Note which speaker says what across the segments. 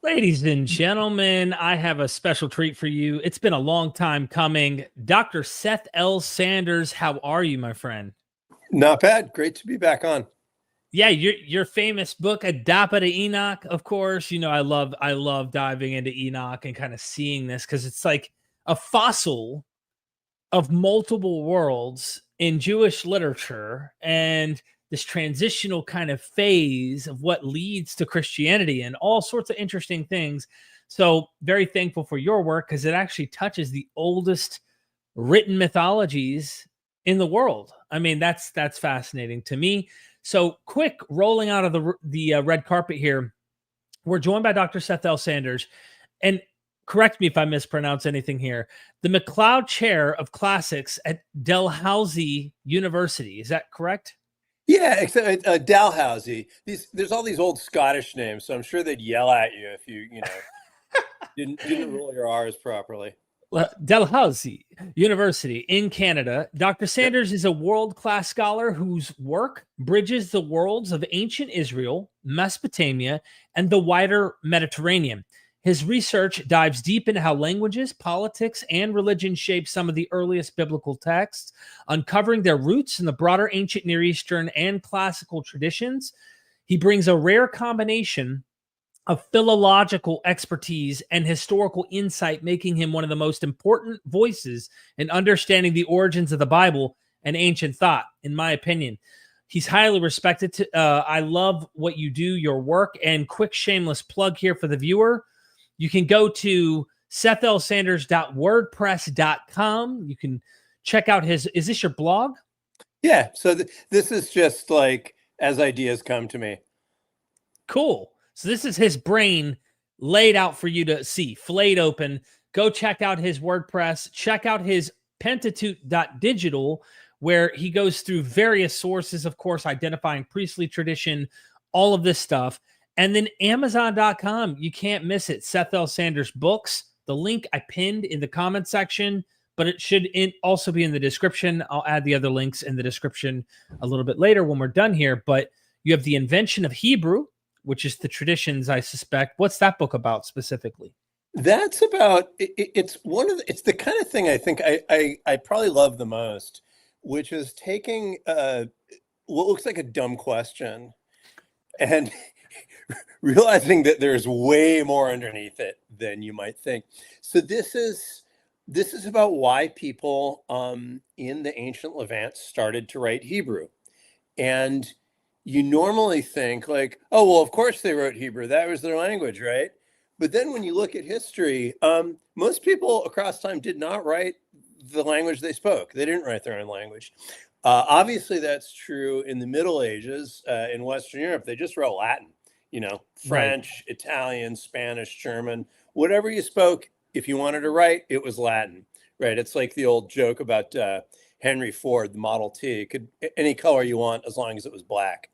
Speaker 1: Ladies and gentlemen, I have a special treat for you. It's been a long time coming. Dr. Seth L. Sanders, how are you, my friend?
Speaker 2: Not bad. Great to be back on.
Speaker 1: Yeah, your famous book, Adapa to Enoch, of course. You know, I love diving into Enoch and kind of seeing this because it's like a fossil of multiple worlds in Jewish literature and this transitional kind of phase of what leads to Christianity and all sorts of interesting things. So, very thankful for your work because it actually touches the oldest written mythologies in the world. I mean, that's fascinating to me. So, quick rolling out of the red carpet here. We're joined by Dr. Seth L. Sanders, and correct me if I mispronounce anything here. The McLeod Chair of Classics at Dalhousie University. Is that correct?
Speaker 2: Yeah, except Dalhousie. There's all these old Scottish names, so I'm sure they'd yell at you if you didn't roll your R's properly.
Speaker 1: Dalhousie University in Canada. Dr.
Speaker 2: Yep.
Speaker 1: Sanders is a world-class scholar whose work bridges the worlds of ancient Israel, Mesopotamia, and the wider Mediterranean. His research dives deep into how languages, politics, and religion shape some of the earliest biblical texts, uncovering their roots in the broader ancient Near Eastern and classical traditions. He brings a rare combination of philological expertise and historical insight, making him one of the most important voices in understanding the origins of the Bible and ancient thought, in my opinion. He's highly respected. I love what you do, your work, and quick shameless plug here for the viewer. You can go to sethlsanders.wordpress.com. You can check out is this your blog?
Speaker 2: Yeah, so this is just like as ideas come to me.
Speaker 1: Cool. So this is his brain laid out for you to see, flayed open. Go check out his WordPress. Check out his Pentateuch.digital, where he goes through various sources, of course, identifying priestly tradition, all of this stuff. And then Amazon.com, you can't miss it. Seth L. Sanders books. The link I pinned in the comment section, but it should also be in the description. I'll add the other links in the description a little bit later when we're done here. But you have the invention of Hebrew, which is the traditions, I suspect. What's that book about specifically?
Speaker 2: That's about it's the kind of thing I think I probably love the most, which is taking what looks like a dumb question and realizing that there's way more underneath it than you might think. So this is about why people in the ancient Levant started to write Hebrew. And you normally think like, oh, well, of course they wrote Hebrew. That was their language, right? But then when you look at history, most people across time did not write the language they spoke. They didn't write their own language. Obviously, that's true in the Middle Ages in Western Europe. They just wrote Latin. French, right. Italian, Spanish, German, whatever you spoke, if you wanted to write, it was Latin, right? It's like the old joke about Henry Ford, the Model T. It could any color you want as long as it was black,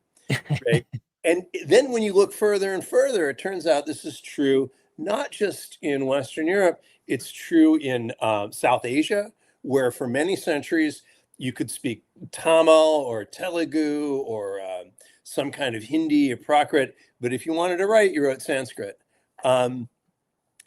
Speaker 2: right? And then when you look further and further, it turns out this is true not just in Western Europe, it's true in South Asia, where for many centuries you could speak Tamil or Telugu or some kind of Hindi or Prakrit, but if you wanted to write, you wrote Sanskrit. And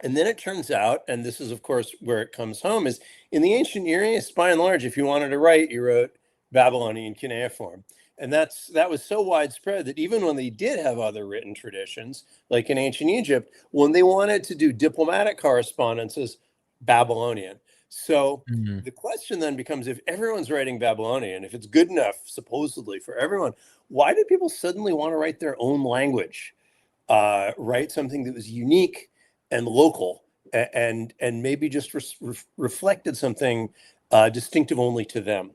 Speaker 2: then it turns out, and this is, of course, where it comes home, is in the ancient Near East, by and large, if you wanted to write, you wrote Babylonian cuneiform. And that was so widespread that even when they did have other written traditions, like in ancient Egypt, when they wanted to do diplomatic correspondences, Babylonian. So the question then becomes, if everyone's writing Babylonian, if it's good enough, supposedly, for everyone, why did people suddenly want to write their own language, write something that was unique and local and maybe just reflected something distinctive only to them?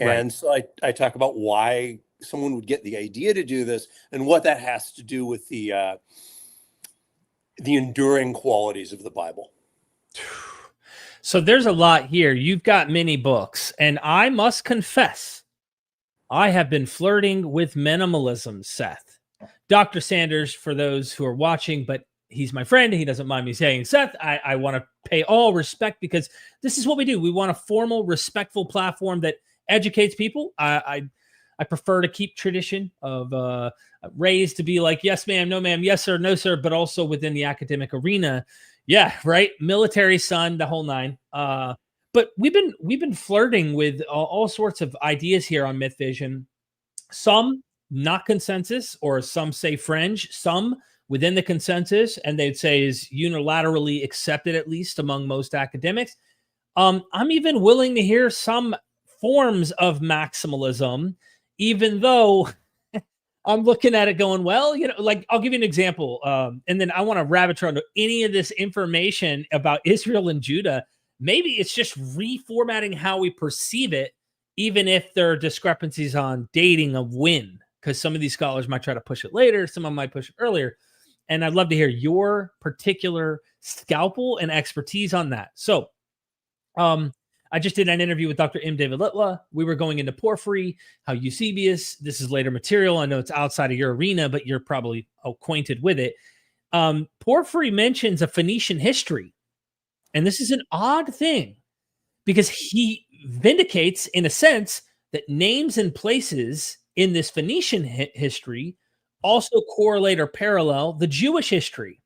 Speaker 2: And right. So I talk about why someone would get the idea to do this and what that has to do with the enduring qualities of the Bible.
Speaker 1: So there's a lot here. You've got many books, and I must confess, I have been flirting with minimalism, Seth. Dr. Sanders, for those who are watching, but he's my friend. He doesn't mind me saying, Seth, I want to pay all respect because this is what we do. We want a formal, respectful platform that educates people. I I prefer to keep tradition of raised to be like, yes, ma'am, no, ma'am, yes, sir, no, sir, but also within the academic arena. Yeah, right. Military son, the whole nine. But we've been flirting with all sorts of ideas here on MythVision. Some not consensus, or some say fringe, some within the consensus, and they'd say is unilaterally accepted, at least among most academics. I'm even willing to hear some forms of maximalism, even though I'm looking at it going, well, like I'll give you an example. And then I want to rabbit trail into any of this information about Israel and Judah. Maybe it's just reformatting how we perceive it, even if there are discrepancies on dating of when, because some of these scholars might try to push it later, some of them might push it earlier. And I'd love to hear your particular scalpel and expertise on that. So, I just did an interview with Dr. M. David Litla. We were going into porphyry, how Eusebius, this is later material. I know it's outside of your arena, but you're probably acquainted with it. Porphyry mentions a Phoenician history. And this is an odd thing because he vindicates, in a sense, that names and places in this Phoenician history also correlate or parallel the Jewish history.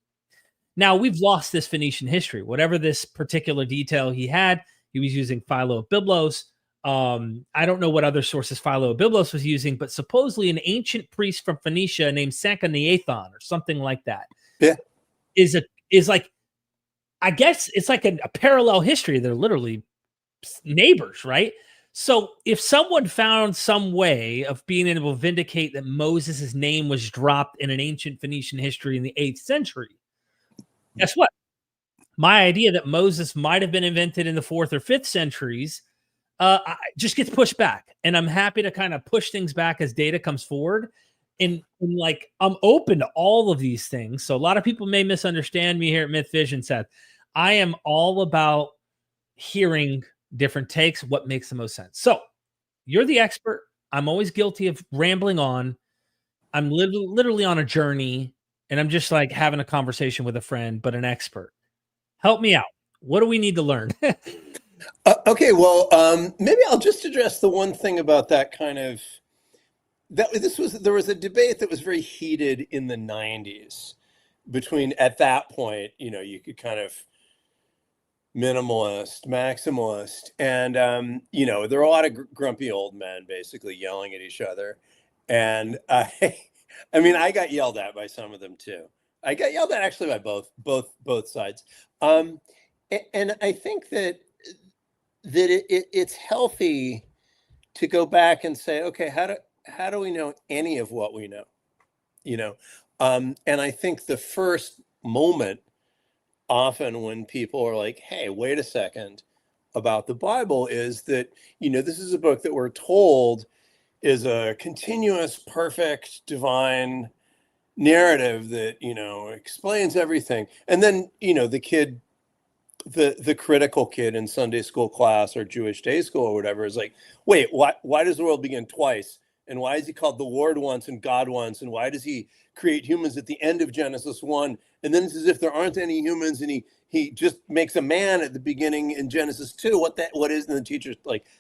Speaker 1: Now, we've lost this Phoenician history. Whatever this particular detail he had, he was using Philo-Biblos. I don't know what other sources Philo-Biblos was using, but supposedly an ancient priest from Phoenicia named Sanchoniathon or something like that.
Speaker 2: Yeah.
Speaker 1: Is like, I guess it's like a parallel history. They're literally neighbors, right? So if someone found some way of being able to vindicate that Moses' name was dropped in an ancient Phoenician history in the 8th century, guess what? My idea that Moses might have been invented in the 4th or 5th centuries just gets pushed back. And I'm happy to kind of push things back as data comes forward. And like, I'm open to all of these things. So a lot of people may misunderstand me here at MythVision, Seth. I am all about hearing different takes, what makes the most sense. So you're the expert. I'm always guilty of rambling on. I'm literally on a journey. And I'm just like having a conversation with a friend, but an expert. Help me out. What do we need to learn?
Speaker 2: Okay, well, maybe I'll just address the one thing about that kind of, there was a debate that was very heated in the 90s between, at that point, you could kind of minimalist, maximalist, and, there are a lot of grumpy old men basically yelling at each other. And I mean, I got yelled at by some of them too. I got yelled at actually by both sides. And I think that it's healthy to go back and say, okay, how do we know any of what we know? And I think the first moment often when people are like, hey, wait a second, about the Bible is that, this is a book that we're told is a continuous, perfect, divine narrative that, explains everything. And then, the kid, the critical kid in Sunday school class or Jewish day school or whatever is like, wait, why does the world begin twice? And why is he called the Lord once and God once? And why does he create humans at the end of Genesis 1? And then it's as if there aren't any humans, and he just makes a man at the beginning in Genesis 2. What is? And the teacher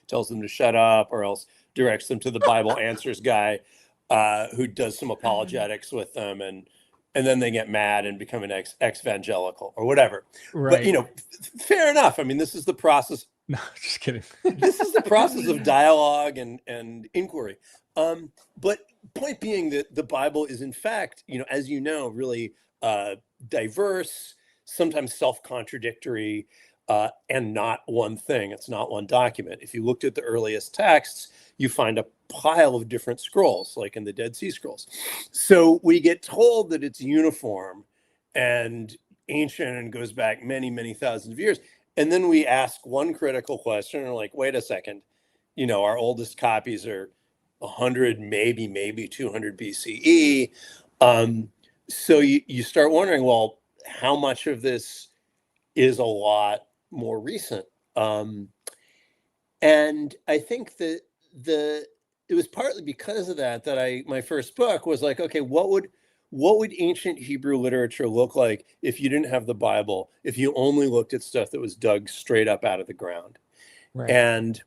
Speaker 2: tells them to shut up, or else directs them to the Bible Answers guy, who does some apologetics with them, and then they get mad and become an ex-evangelical or whatever.
Speaker 1: Right.
Speaker 2: But fair enough. I mean, this is the process.
Speaker 1: No, just kidding.
Speaker 2: This is the process of dialogue and inquiry. But point being that the Bible is, in fact, as really diverse, sometimes self-contradictory, and not one thing. It's not one document. If you looked at the earliest texts, you find a pile of different scrolls, like in the Dead Sea Scrolls. So we get told that it's uniform and ancient and goes back many, many thousands of years. And then we ask one critical question, and like, wait a second, our oldest copies are 100, maybe 200 BCE. So you start wondering, well, how much of this is a lot more recent? And I think that it was partly because of that my first book was like, okay, what would ancient Hebrew literature look like if you didn't have the Bible, if you only looked at stuff that was dug straight up out of the ground?
Speaker 1: Right.
Speaker 2: And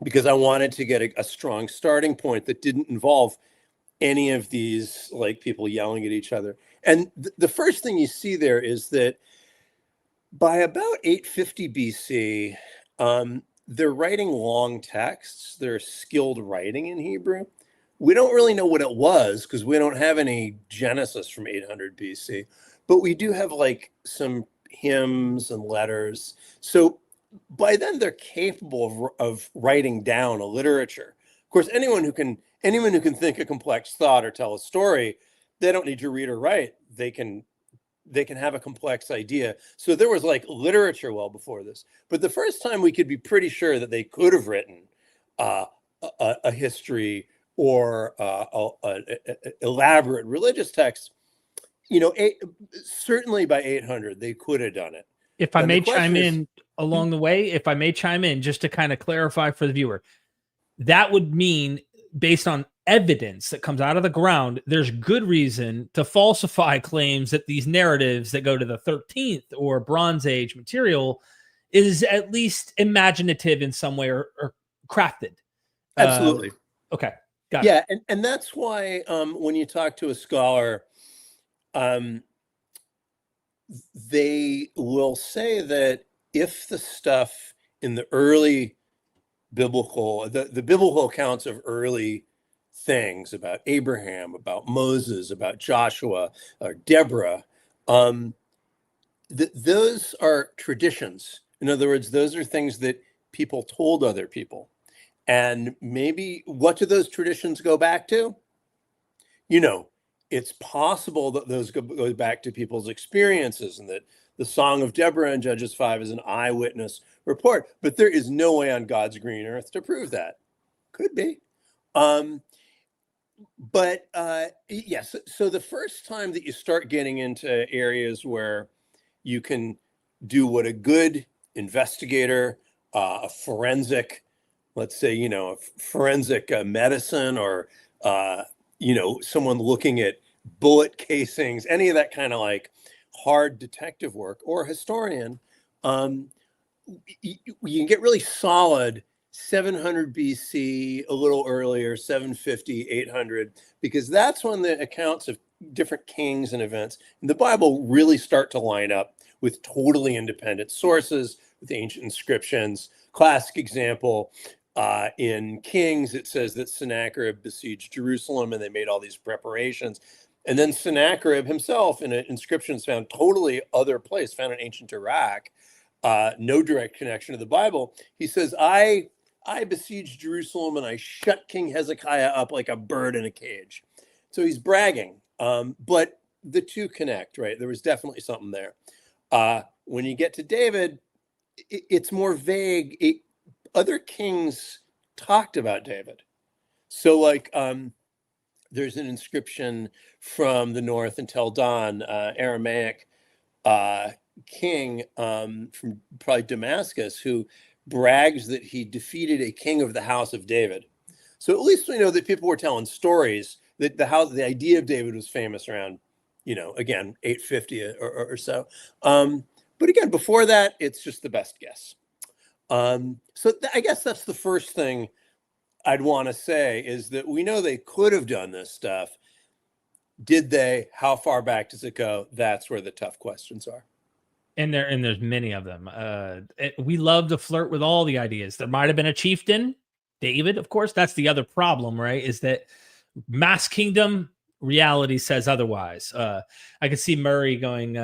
Speaker 2: because I wanted to get a strong starting point that didn't involve any of these like people yelling at each other. And the first thing you see there is that by about 850 BC, they're writing long texts. They're skilled writing in Hebrew. We don't really know what it was because we don't have any Genesis from 800 BC, but we do have like some hymns and letters. So by then they're capable of writing down a literature. Of course, anyone who can think a complex thought or tell a story, they don't need to read or write. They can have a complex idea. So there was like literature well before this. But the first time we could be pretty sure that they could have written a history or an elaborate religious text, certainly by 800, they could have done it.
Speaker 1: If I may chime in along the way, just to kind of clarify for the viewer, that would mean based on evidence that comes out of the ground, there's good reason to falsify claims that these narratives that go to the 13th or Bronze Age material is at least imaginative in some way or crafted.
Speaker 2: Absolutely.
Speaker 1: Okay. Got it.
Speaker 2: And that's why when you talk to a scholar, they will say that if the stuff in the early biblical, the biblical accounts of early things about Abraham, about Moses, about Joshua, or Deborah, those are traditions. In other words, those are things that people told other people. And maybe what do those traditions go back to? It's possible that those go back to people's experiences, and that the Song of Deborah in Judges 5 is an eyewitness report. But there is no way on God's green earth to prove that. Could be. Yes. So the first time that you start getting into areas where you can do what a good investigator, a forensic, let's say, a forensic medicine, or, someone looking at bullet casings, any of that kind of like hard detective work, or a historian, you can get really solid 700 BC, a little earlier, 750, 800, because that's when the accounts of different kings and events in the Bible really start to line up with totally independent sources, with ancient inscriptions. Classic example, in Kings, it says that Sennacherib besieged Jerusalem and they made all these preparations. And then Sennacherib himself, in an inscription found totally other place, found in ancient Iraq, no direct connection to the Bible. He says, I besieged Jerusalem and I shut King Hezekiah up like a bird in a cage. So he's bragging, but the two connect, right? There was definitely something there. When you get to David, it's more vague. Other kings talked about David. So like, there's an inscription from the north in Tel Dan, Aramaic king from probably Damascus, who brags that he defeated a king of the house of David. So at least we know that people were telling stories, that the idea of David was famous around, again, 850 or so. But again, before that, it's just the best guess. So I guess that's the first thing I'd want to say, is that we know they could have done this stuff. Did they? How far back does it go? That's where the tough questions are.
Speaker 1: And there's many of them. We love to flirt with all the ideas. There might have been a chieftain, David, of course. That's the other problem, right? Is that mass kingdom reality says otherwise. I could see Murray going,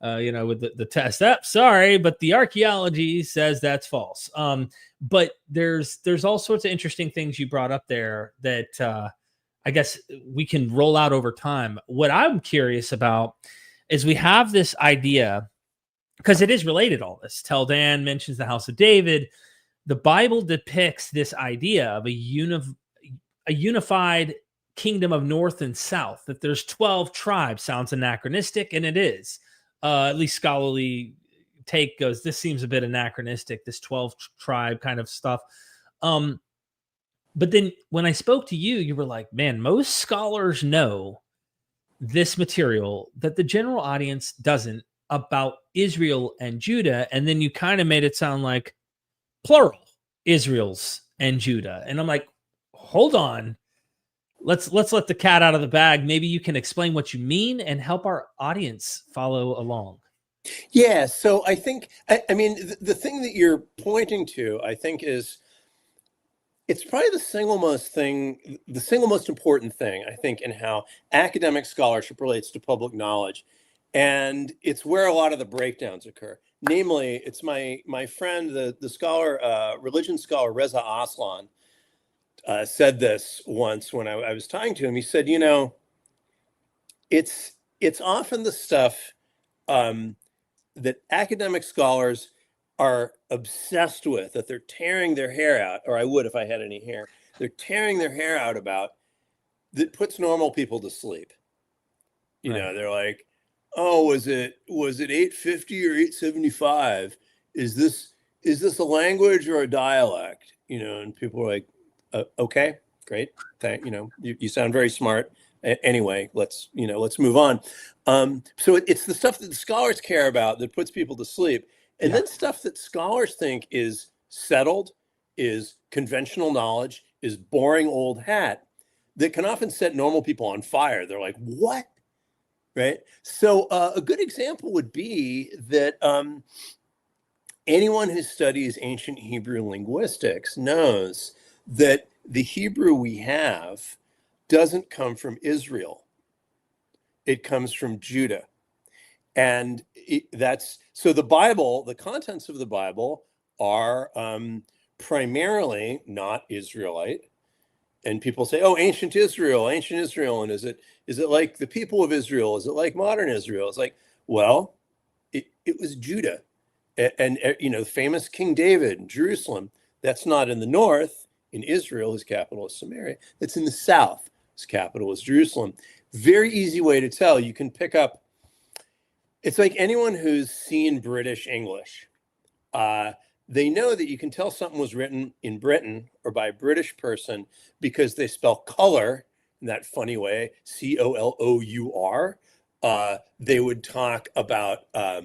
Speaker 1: with the test. Sorry, but the archaeology says that's false. But there's all sorts of interesting things you brought up there that I guess we can roll out over time. What I'm curious about is we have this idea, because it is related, all this. Tel Dan mentions the house of David. The Bible depicts this idea of a unified kingdom of north and south, that there's 12 tribes. Sounds anachronistic, and it is. At least scholarly take goes, this seems a bit anachronistic, this 12 tribe kind of stuff. But then when I spoke to you, you were like, man, most scholars know this material that the general audience doesn't, about Israel and Judah. And then you kind of made it sound like plural Israels and Judah. And I'm like, hold on. Let's let the cat out of the bag. Maybe you can explain what you mean and help our audience follow along.
Speaker 2: Yeah, so I think, I mean, the thing that you're pointing to, I think, is it's probably the single most important thing, I think, in how academic scholarship relates to public knowledge. And it's where a lot of the breakdowns occur. Namely, it's my friend, the scholar, religion scholar Reza Aslan, said this once when I was talking to him. He said, it's often the stuff that academic scholars are obsessed with, that they're tearing their hair out, or I would if I had any hair, they're tearing their hair out about, that puts normal people to sleep.
Speaker 1: Right.
Speaker 2: They're like, oh, was it 850 or 875? Is this a language or a dialect? And people are like, okay, great. You sound very smart. Anyway, let's move on. So it's the stuff that the scholars care about that puts people to sleep. And then stuff that scholars think is settled, is conventional knowledge, is boring old hat, that can often set normal people on fire. They're like, what? Right? So a good example would be that anyone who studies ancient Hebrew linguistics knows that the Hebrew we have doesn't come from Israel. It comes from Judah. And so the Bible, the contents of the Bible are primarily not Israelite. And people say, oh, ancient Israel. And is it like the people of Israel? Is it like modern Israel? It's like, well, it was Judah. And famous King David in Jerusalem, that's not in the north. In Israel, his capital is Samaria. It's in the south. His capital is Jerusalem. Very easy way to tell. You can pick up, it's like anyone who's seen British English. They know that you can tell something was written in Britain or by a British person because they spell color in that funny way, C-O-L-O-U-R. They would talk about, call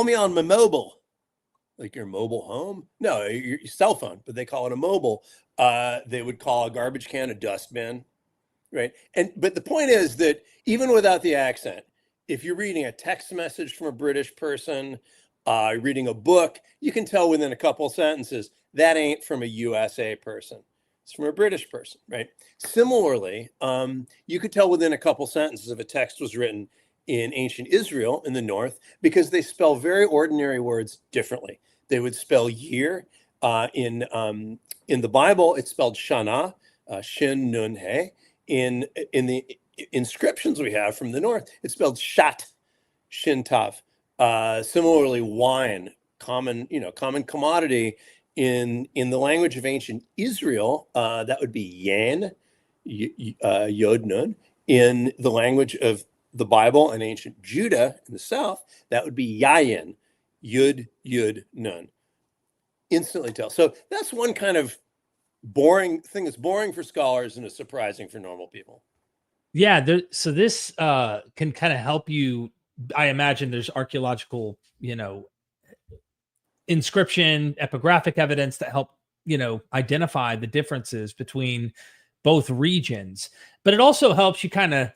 Speaker 2: me on my mobile. Like your mobile home? No, your cell phone, but they call it a mobile. They would call a garbage can a dustbin, right? But the point is that even without the accent, if you're reading a text message from a British person, reading a book, you can tell within a couple sentences that ain't from a USA person. It's from a British person, right? Similarly, you could tell within a couple sentences if a text was written in ancient Israel in the north because they spell very ordinary words differently. They would spell year. In the Bible, it's spelled shana, shin nun he. In the inscriptions we have from the north, it's spelled shat, shin tav. Similarly, wine, common commodity in the language of ancient Israel, that would be yan, yod nun. In the language of the Bible and ancient Judah in the south, that would be yayin, yud nun. Instantly tell. So that's one kind of boring thing that's boring for scholars and is surprising for normal people.
Speaker 1: Yeah, so this can kind of help you. I imagine there's archaeological, inscription, epigraphic evidence that help, identify the differences between both regions. But it also helps you kind of,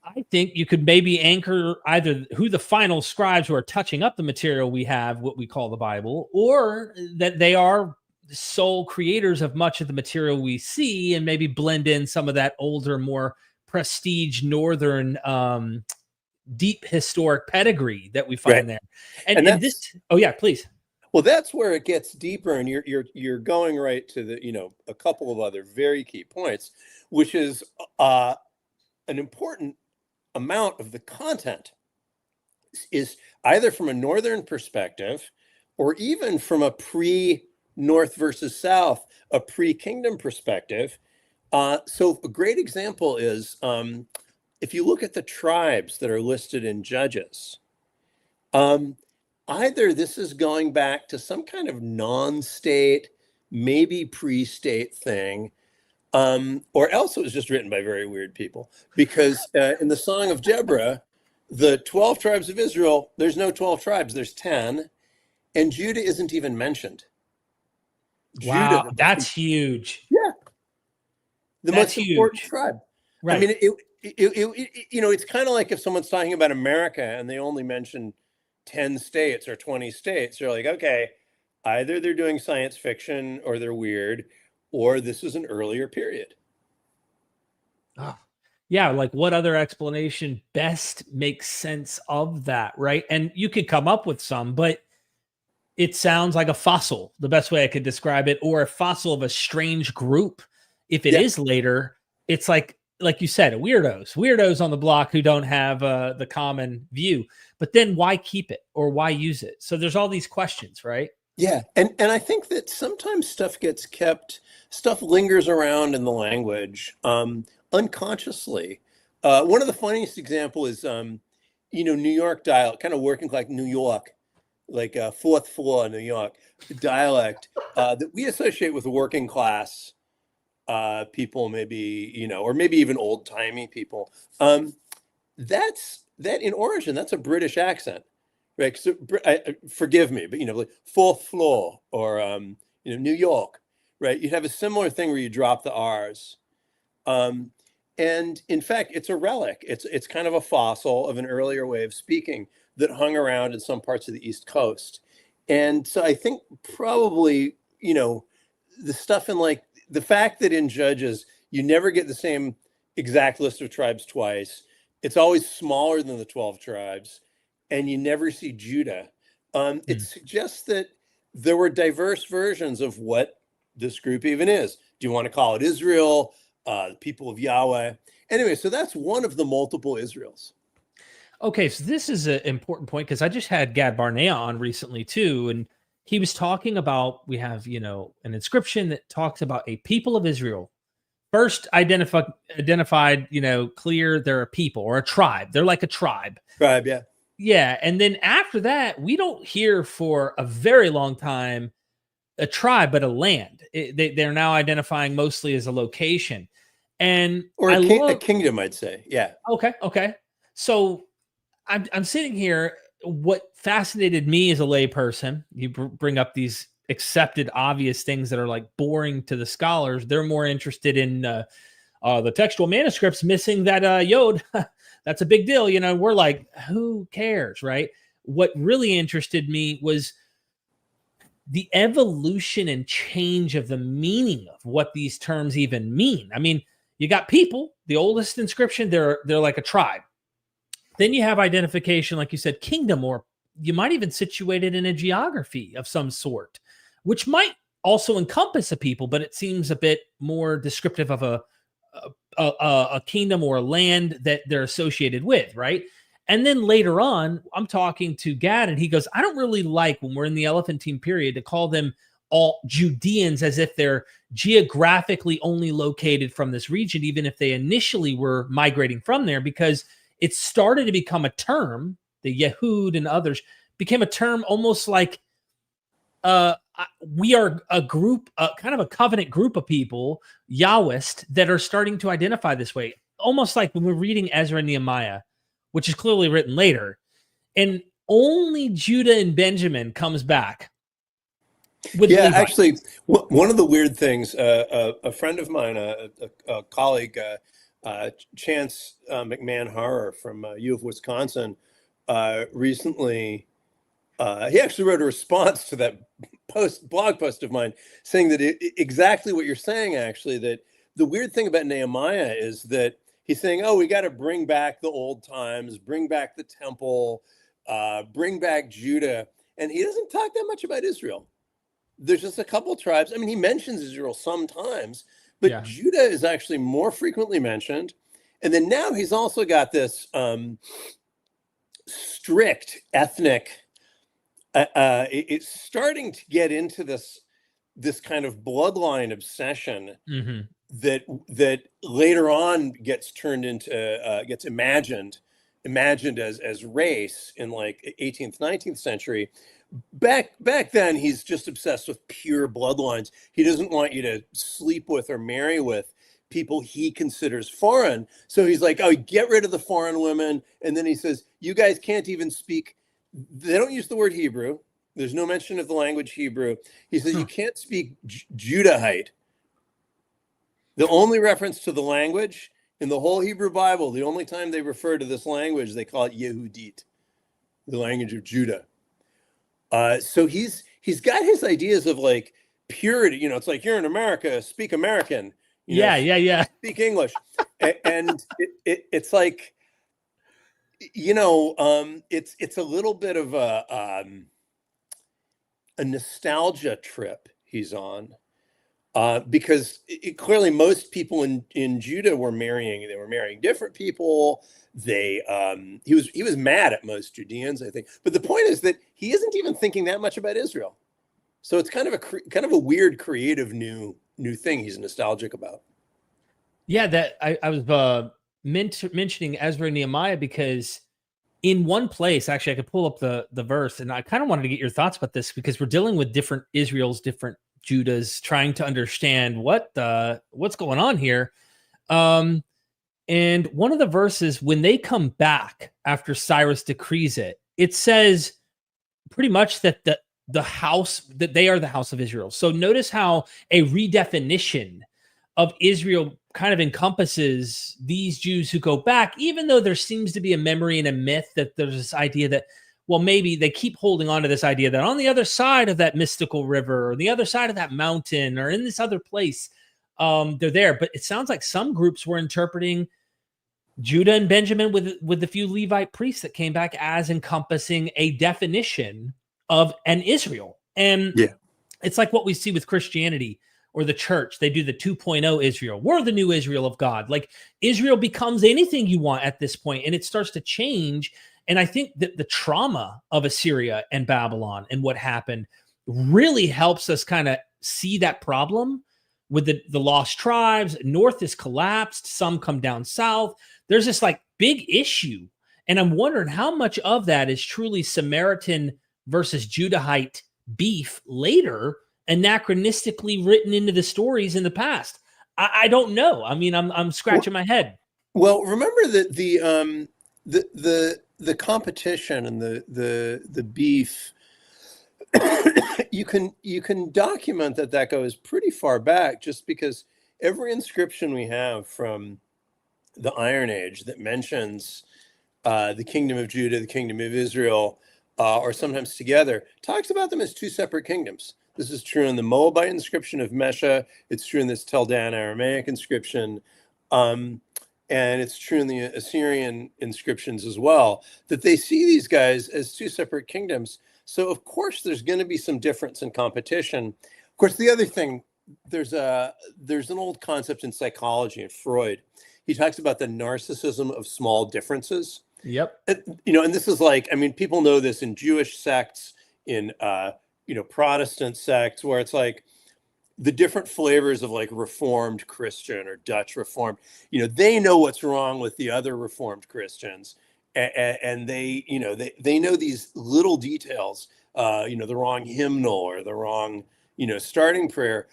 Speaker 1: I think you could maybe anchor either who the final scribes who are touching up the material we have, what we call the Bible, or that they are sole creators of much of the material we see and maybe blend in some of that older, more prestige northern deep historic pedigree that we find there. And this, oh yeah, please.
Speaker 2: Well, that's where it gets deeper, and you're going right to the a couple of other very key points, which is an important amount of the content is either from a northern perspective or even from a pre-north versus south, a pre-kingdom perspective. So a great example is if you look at the tribes that are listed in Judges, either this is going back to some kind of non-state, maybe pre-state thing, or else it was just written by very weird people. Because in the Song of Deborah, the 12 tribes of Israel, there's no 12 tribes, there's 10, and Judah isn't even mentioned. Judah,
Speaker 1: Wow, that's huge.
Speaker 2: yeah, the
Speaker 1: That's
Speaker 2: most important
Speaker 1: huge.
Speaker 2: tribe. I
Speaker 1: Right.
Speaker 2: mean, it's kind of like if someone's talking about America and they only mention 10 states or 20 states, you're like, okay, either they're doing science fiction or they're weird, or this is an earlier period.
Speaker 1: Oh, yeah, like what other explanation best makes sense of that, right? And you could come up with some, but it sounds like a fossil, the best way I could describe it, or a fossil of a strange group. If it
Speaker 2: Yeah.
Speaker 1: is later, it's like you said, weirdos on the block who don't have the common view. But then why keep it or why use it? So there's all these questions, right?
Speaker 2: Yeah. And I think that sometimes stuff gets kept, stuff lingers around in the language unconsciously. One of the funniest example is, New York dialect, kind of working like New York, like fourth floor New York dialect that we associate with working class people, maybe, or maybe even old timey people. That in origin, that's a British accent, right? So, forgive me, but like fourth floor or New York, right? You'd have a similar thing where you drop the R's. And in fact, it's a relic. It's kind of a fossil of an earlier way of speaking that hung around in some parts of the East Coast. And so I think probably, the stuff in like the fact that in Judges, you never get the same exact list of tribes twice. It's always smaller than the 12 tribes, and you never see Judah. It suggests that there were diverse versions of what this group even is. Do you want to call it Israel, the people of Yahweh? Anyway, so that's one of the multiple Israels.
Speaker 1: Okay, so this is an important point because I just had Gad Barnea on recently too, and he was talking about we have an inscription that talks about a people of Israel first identified, clear they're a people or a tribe. They're like a tribe.
Speaker 2: Tribe, yeah.
Speaker 1: Yeah, and then after that, we don't hear for a very long time a tribe, but a land. They're now identifying mostly as a location, and
Speaker 2: Or a kingdom, I'd say. Yeah.
Speaker 1: Okay. So I'm sitting here. What fascinated me as a layperson, you bring up these accepted obvious things that are like boring to the scholars. They're more interested in the textual manuscripts missing that yod. That's a big deal. We're like, who cares, right? What really interested me was the evolution and change of the meaning of what these terms even mean. I mean, you got people, the oldest inscription, they're like a tribe. Then you have identification, like you said, kingdom, or you might even situate it in a geography of some sort, which might also encompass a people, but it seems a bit more descriptive of a kingdom or a land that they're associated with, right? And then later on, I'm talking to Gad, and he goes, I don't really like when we're in the Elephantine period to call them all Judeans as if they're geographically only located from this region, even if they initially were migrating from there, because it started to become a term, the Yehud and others became a term almost like we are a group, kind of a covenant group of people, Yahwist, that are starting to identify this way. Almost like when we're reading Ezra and Nehemiah, which is clearly written later, and only Judah and Benjamin comes back.
Speaker 2: Yeah, actually, one of the weird things, a friend of mine, a colleague, Chance McMahon-Harrer from U of Wisconsin, recently, he actually wrote a response to that blog post of mine saying that exactly what you're saying, actually, that the weird thing about Nehemiah is that he's saying, oh, we got to bring back the old times, bring back the temple, bring back Judah. And he doesn't talk that much about Israel. There's just a couple tribes. I mean, he mentions Israel sometimes, but Judah is actually more frequently mentioned. And then now he's also got this strict ethnic, it's starting to get into this kind of bloodline obsession that later on gets turned into, gets imagined as race in like 18th, 19th century. Back then, he's just obsessed with pure bloodlines. He doesn't want you to sleep with or marry with people he considers foreign. So he's like, oh, get rid of the foreign women. And then he says, you guys can't even speak. They don't use the word Hebrew. There's no mention of the language Hebrew. He says you can't speak Judahite. The only reference to the language in the whole Hebrew Bible, the only time they refer to this language, they call it Yehudit, the language of Judah. So he's got his ideas of like purity. You know, it's like, you're in America, speak American. You know,
Speaker 1: Yeah.
Speaker 2: Speak English. And it's like, you know, it's a little bit of a nostalgia trip he's on. Because clearly most people in Judah were marrying different people. He was mad at most Judeans, I think. But the point is that he isn't even thinking that much about Israel. So it's kind of a weird, creative new thing he's nostalgic about.
Speaker 1: Yeah, that I was mentioning Ezra and Nehemiah because in one place, actually, I could pull up the verse, and I kind of wanted to get your thoughts about this because we're dealing with different Israels, different Judah's, trying to understand what's going on here. And one of the verses, when they come back after Cyrus decrees it, it says pretty much that the house, that they are the house of Israel. So notice how a redefinition of Israel kind of encompasses these Jews who go back, even though there seems to be a memory and a myth that there's this idea that, well, maybe they keep holding on to this idea that on the other side of that mystical river or the other side of that mountain or in this other place, they're there. But it sounds like some groups were interpreting Judah and Benjamin with the few Levite priests that came back as encompassing a definition of an Israel. And it's like what we see with Christianity or the church. They do the 2.0 Israel. We're the new Israel of God. Like Israel becomes anything you want at this point, and it starts to change. And I think that the trauma of Assyria and Babylon and what happened really helps us kind of see that problem with the lost tribes. North is collapsed. Some come down south. There's this like big issue. And I'm wondering how much of that is truly Samaritan versus Judahite beef later, anachronistically written into the stories in the past. I don't know. I mean, I'm scratching my head.
Speaker 2: Well, remember that the competition and the beef, you can document that goes pretty far back, just because every inscription we have from the Iron Age that mentions the kingdom of Judah, the kingdom of Israel, or sometimes together, talks about them as two separate kingdoms. This is true in the Moabite inscription of Mesha. It's true in this Tel Dan Aramaic inscription. And it's true in the Assyrian inscriptions as well, that they see these guys as two separate kingdoms. So of course there's going to be some difference in competition. Of course, the other thing, there's an old concept in psychology and Freud. He talks about the narcissism of small differences.
Speaker 1: Yep.
Speaker 2: And this is like, I mean, people know this in Jewish sects, in Protestant sects, where it's like the different flavors of like Reformed Christian or Dutch Reformed, they know what's wrong with the other Reformed Christians. And they know these little details, the wrong hymnal or the wrong, starting prayer.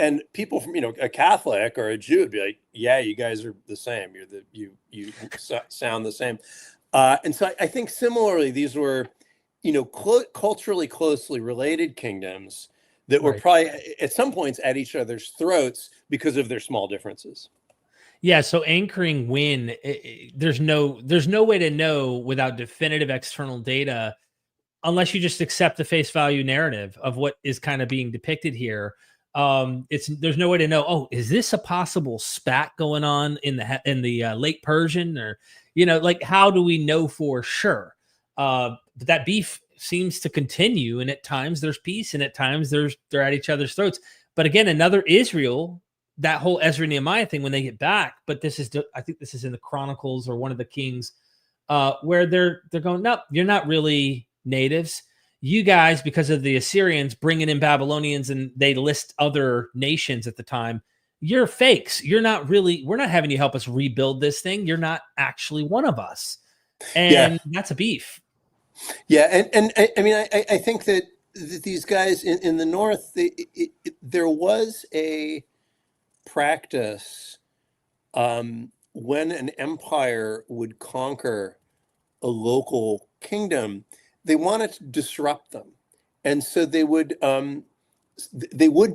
Speaker 2: And people from, a Catholic or a Jew would be like, yeah, you guys are the same. You sound the same. And so I think similarly, these were, culturally closely related kingdoms that were probably at some points at each other's throats because of their small differences.
Speaker 1: Yeah. So anchoring when there's no way to know without definitive external data, unless you just accept the face value narrative of what is kind of being depicted here. There's no way to know, oh, is this a possible spat going on in the late Persian, or, like, how do we know for sure? But that beef seems to continue, and at times there's peace, and at times they're at each other's throats. But again, another Israel, that whole Ezra Nehemiah thing when they get back, but I think this is in the Chronicles or one of the Kings, where they're going, no, you're not really natives. You guys, because of the Assyrians bringing in Babylonians, and they list other nations at the time, you're fakes. We're not having you help us rebuild this thing. You're not actually one of us. And that's a beef. Yeah.
Speaker 2: And I mean, I think that these guys in the North, there was a practice when an empire would conquer a local kingdom, they wanted to disrupt them. And so they would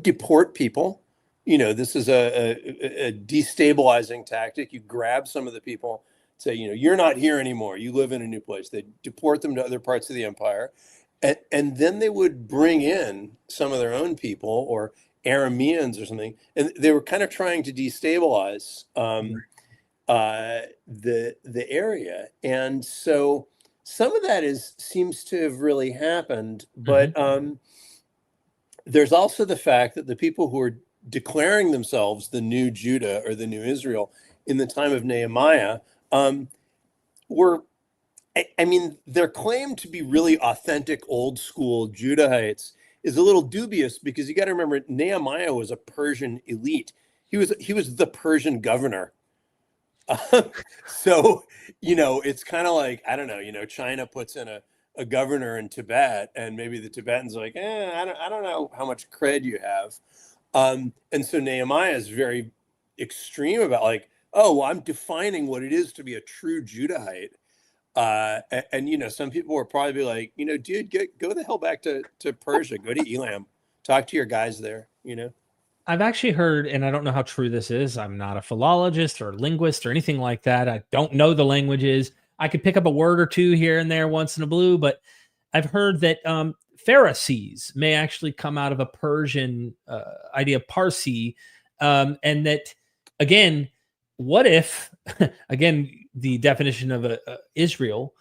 Speaker 2: deport people. This is a destabilizing tactic. You grab some of the people, say, you're not here anymore. You live in a new place. They deport them to other parts of the empire. And then they would bring in some of their own people, or Arameans or something. And they were kind of trying to destabilize the area. And so some of that seems to have really happened. But there's also the fact that the people who are declaring themselves the new Judah or the new Israel in the time of Nehemiah were, their claim to be really authentic old school Judahites is a little dubious, because you got to remember Nehemiah was a Persian elite. He was the Persian governor. So, it's kind of like, I don't know, China puts in a governor in Tibet, and maybe the Tibetans are like, I don't know how much cred you have. And so Nehemiah is very extreme about, like, oh, well, I'm defining what it is to be a true Judahite. And some people will probably be like, dude, go the hell back to Persia, go to Elam, talk to your guys there,
Speaker 1: I've actually heard, and I don't know how true this is. I'm not a philologist or linguist or anything like that. I don't know the languages. I could pick up a word or two here and there once in a blue, but I've heard that Pharisees may actually come out of a Persian idea, Parsi, and that, again, what if, again, the definition of Israel,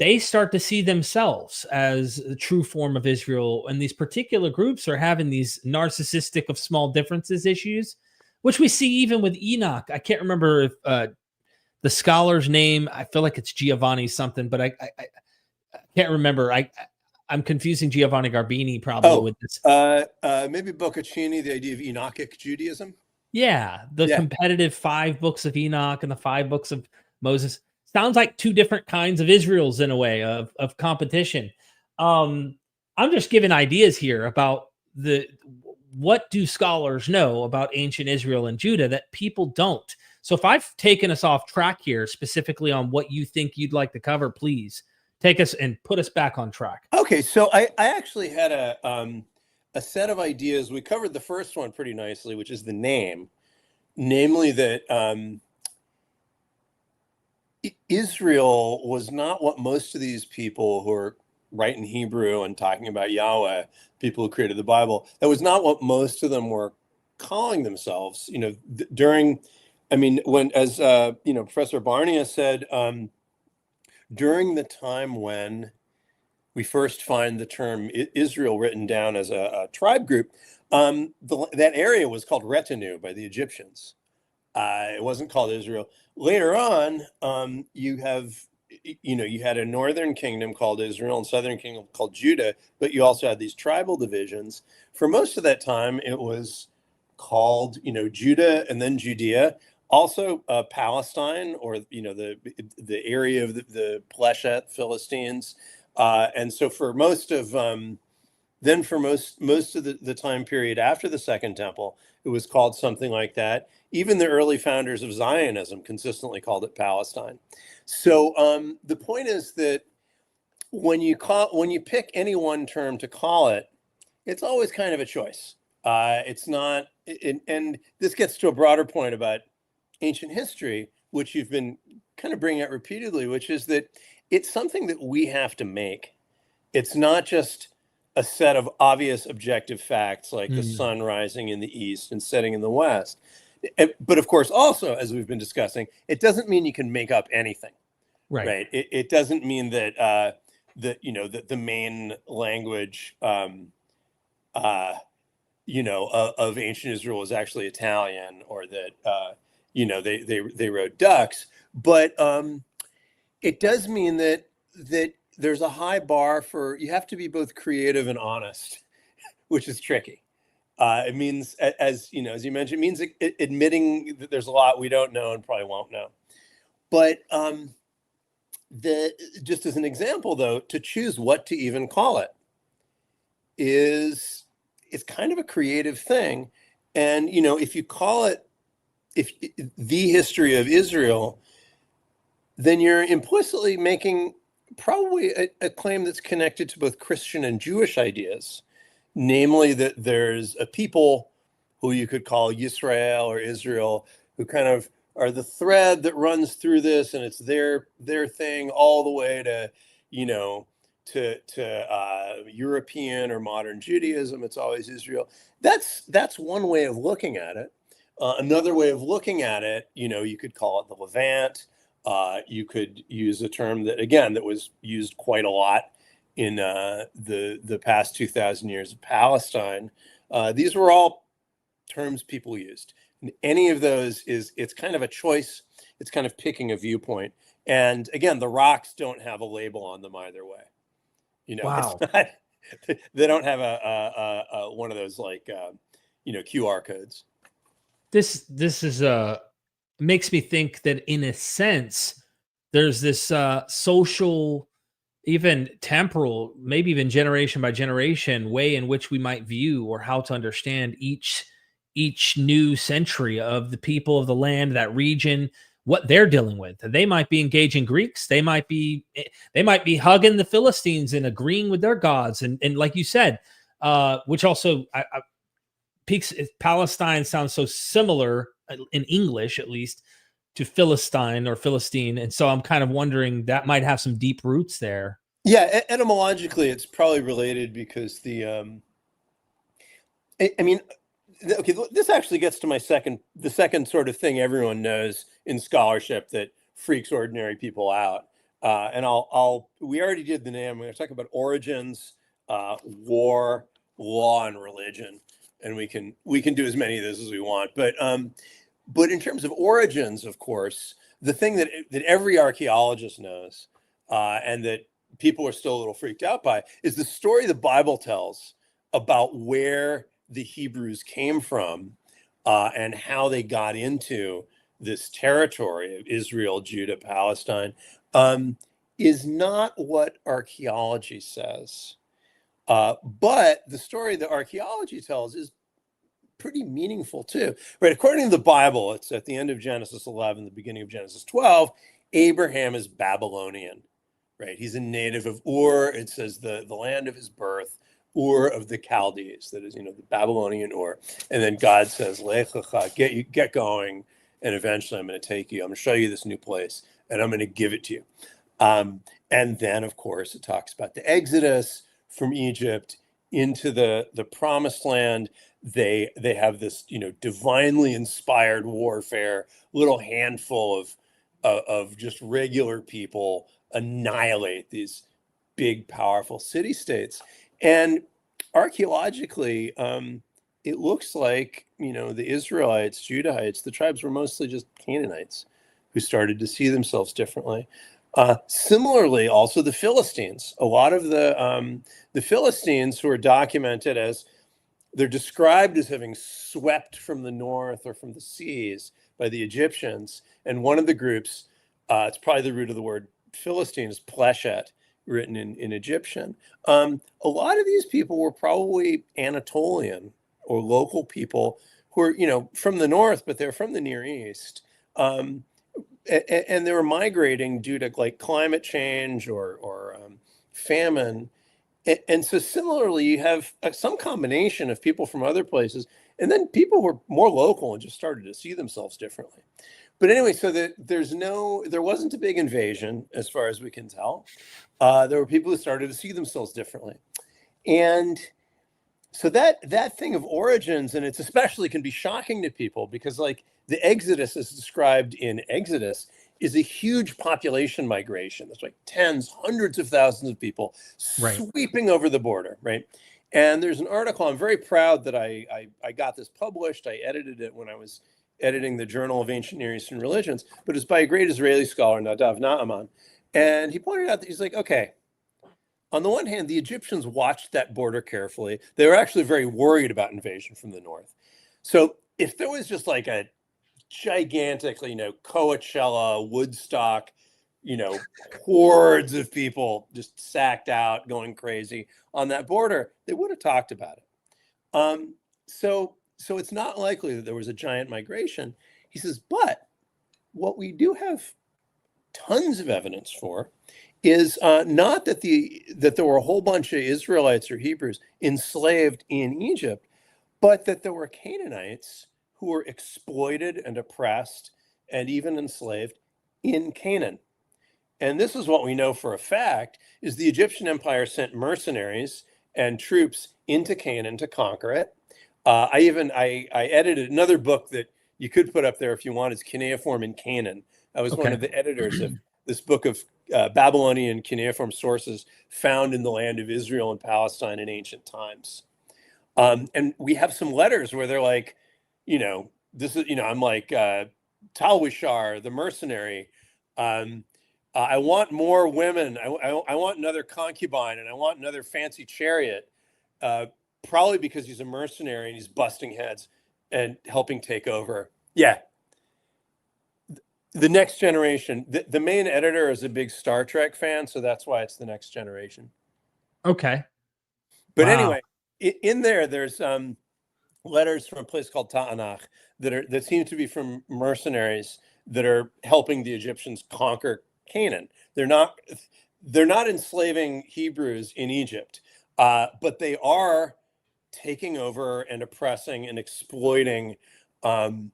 Speaker 1: they start to see themselves as the true form of Israel, and these particular groups are having these narcissistic of small differences issues, which we see even with Enoch. I can't remember if the scholar's name. I feel like it's Giovanni something, but I can't remember. I'm confusing Giovanni Garbini probably with this.
Speaker 2: Maybe Boccaccini, the idea of Enochic Judaism.
Speaker 1: Yeah, the competitive 5 books of Enoch and the 5 books of Moses. Sounds like 2 different kinds of Israels in a way of competition. I'm just giving ideas here about what do scholars know about ancient Israel and Judah that people don't. So if I've taken us off track here, specifically on what you think you'd like to cover, please take us and put us back on track.
Speaker 2: Okay, so I actually had a set of ideas. We covered the first one pretty nicely, which is the name, namely that Israel was not what most of these people who are writing Hebrew and talking about Yahweh, people who created the Bible, that was not what most of them were calling themselves. During, when, as Professor Barnea said, during the time when we first find the term Israel written down as a tribe group, that area was called Retinue by the Egyptians. It wasn't called Israel. Later on, you had a northern kingdom called Israel and southern kingdom called Judah, but you also had these tribal divisions. For most of that time, it was called, Judah and then Judea. Also, Palestine, or the area of the Pleshet Philistines, and so for most of most of the time period after the Second Temple, it was called something like that. Even the early founders of Zionism consistently called it Palestine. So the point is that when you pick any one term to call it, it's always kind of a choice. It's not, and this gets to a broader point about ancient history, which you've been kind of bringing up repeatedly, which is that it's something that we have to make. It's not just a set of obvious objective facts like the sun rising in the east and setting in the west. But of course, also, as we've been discussing, it doesn't mean you can make up anything. Right? It doesn't mean that that the main language of ancient Israel is actually Italian, or that they wrote ducks. But it does mean that there's a high bar for, you have to be both creative and honest, which is tricky. It means, as you mentioned, it means admitting that there's a lot we don't know and probably won't know. But just as an example, though, to choose what to even call it is kind of a creative thing. And if you call it the history of Israel, then you're implicitly making probably a claim that's connected to both Christian and Jewish ideas, namely that there's a people who you could call Yisrael or Israel, who kind of are the thread that runs through this, and it's their thing all the way to, you know, to European or modern Judaism. It's always Israel. That's one way of looking at it. Another way of looking at it, you know, you could call it the Levant. You could use a term that was used quite a lot in the past 2,000 years of Palestine. These were all terms people used. And any of those it's kind of a choice. It's kind of picking a viewpoint. And again, the rocks don't have a label on them either way. You know,
Speaker 1: Wow.
Speaker 2: it's not, they don't have a one of those like you know, QR codes.
Speaker 1: This is makes me think that in a sense there's this social, even temporal, maybe even generation by generation way in which we might view or how to understand each new century of the people of the land, that region, what they're dealing with. They might be engaging Greeks. They might be hugging the Philistines and agreeing with their gods. And like you said, which also peaks, Palestine sounds so similar in English, at least, to Philistine or Philistine. And so I'm kind of wondering that might have some deep roots there.
Speaker 2: Yeah, etymologically, it's probably related because I mean, okay, this actually gets to the second sort of thing everyone knows in scholarship that freaks ordinary people out. And we already did the name. We're going to talk about origins, war, law, and religion, and we can do as many of those as we want. But in terms of origins, of course, the thing that every archaeologist knows, and that people are still a little freaked out by, is the story the Bible tells about where the Hebrews came from and how they got into this territory of Israel, Judah, Palestine, is not what archaeology says. But the story that archaeology tells is pretty meaningful too, right? According to the Bible, it's at the end of Genesis 11, the beginning of Genesis 12, Abraham is Babylonian, right? He's a native of Ur. It says the land of his birth, Ur of the Chaldees, that is, you know, the Babylonian Ur. And then God says, Lech lecha, get going, and eventually I'm going to take you. I'm going to show you this new place, and I'm going to give it to you. And then, of course, it talks about the Exodus from Egypt into the Promised Land. They have this, you know, divinely inspired warfare. Little handful of just regular people annihilate these big, powerful city states. And archaeologically, it looks like, you know, the Israelites, Judahites, the tribes were mostly just Canaanites who started to see themselves differently. Similarly, also the Philistines. A lot of the Philistines, who are documented as, they're described as having swept from the north or from the seas by the Egyptians. And one of the groups, it's probably the root of the word Philistine, is Pleshet, written in Egyptian. A lot of these people were probably Anatolian or local people who are, you know, from the north, but they're from the Near East. And they were migrating due to like climate change or famine. And so similarly, you have some combination of people from other places, and then people who are more local and just started to see themselves differently. But anyway, so that there wasn't a big invasion as far as we can tell. There were people who started to see themselves differently. And so that thing of origins, and it's especially can be shocking to people because like the Exodus is described in Exodus is a huge population migration. There's like tens, hundreds of thousands of people sweeping over the border, right? And there's an article, I'm very proud that I got this published. I edited it when I was editing the Journal of Ancient Near Eastern Religions, but it's by a great Israeli scholar, Nadav Naaman. And he pointed out that he's like, okay, on the one hand, the Egyptians watched that border carefully. They were actually very worried about invasion from the north. So if there was just like a gigantic, you know, Coachella, Woodstock, you know, hordes of people just sacked out, going crazy on that border, they would have talked about it. So it's not likely that there was a giant migration. He says, but what we do have tons of evidence for is not that there were a whole bunch of Israelites or Hebrews enslaved in Egypt, but that there were Canaanites who were exploited and oppressed and even enslaved in Canaan. And this is what we know for a fact, is the Egyptian Empire sent mercenaries and troops into Canaan to conquer it. I edited another book that you could put up there if you want. It's Cuneiform in Canaan. I was one of the editors of this book of Babylonian cuneiform sources found in the land of Israel and Palestine in ancient times. And we have some letters where they're like, this is, I'm like, Talwishar, the mercenary. I want more women. I want another concubine, and I want another fancy chariot. Probably because he's a mercenary and he's busting heads and helping take over. Yeah. The Next Generation. The main editor is a big Star Trek fan, so that's why it's The Next Generation.
Speaker 1: Okay.
Speaker 2: But anyway, in there's letters from a place called Ta'anach that seem to be from mercenaries that are helping the Egyptians conquer Canaan. They're not enslaving Hebrews in Egypt, but they are taking over and oppressing and exploiting the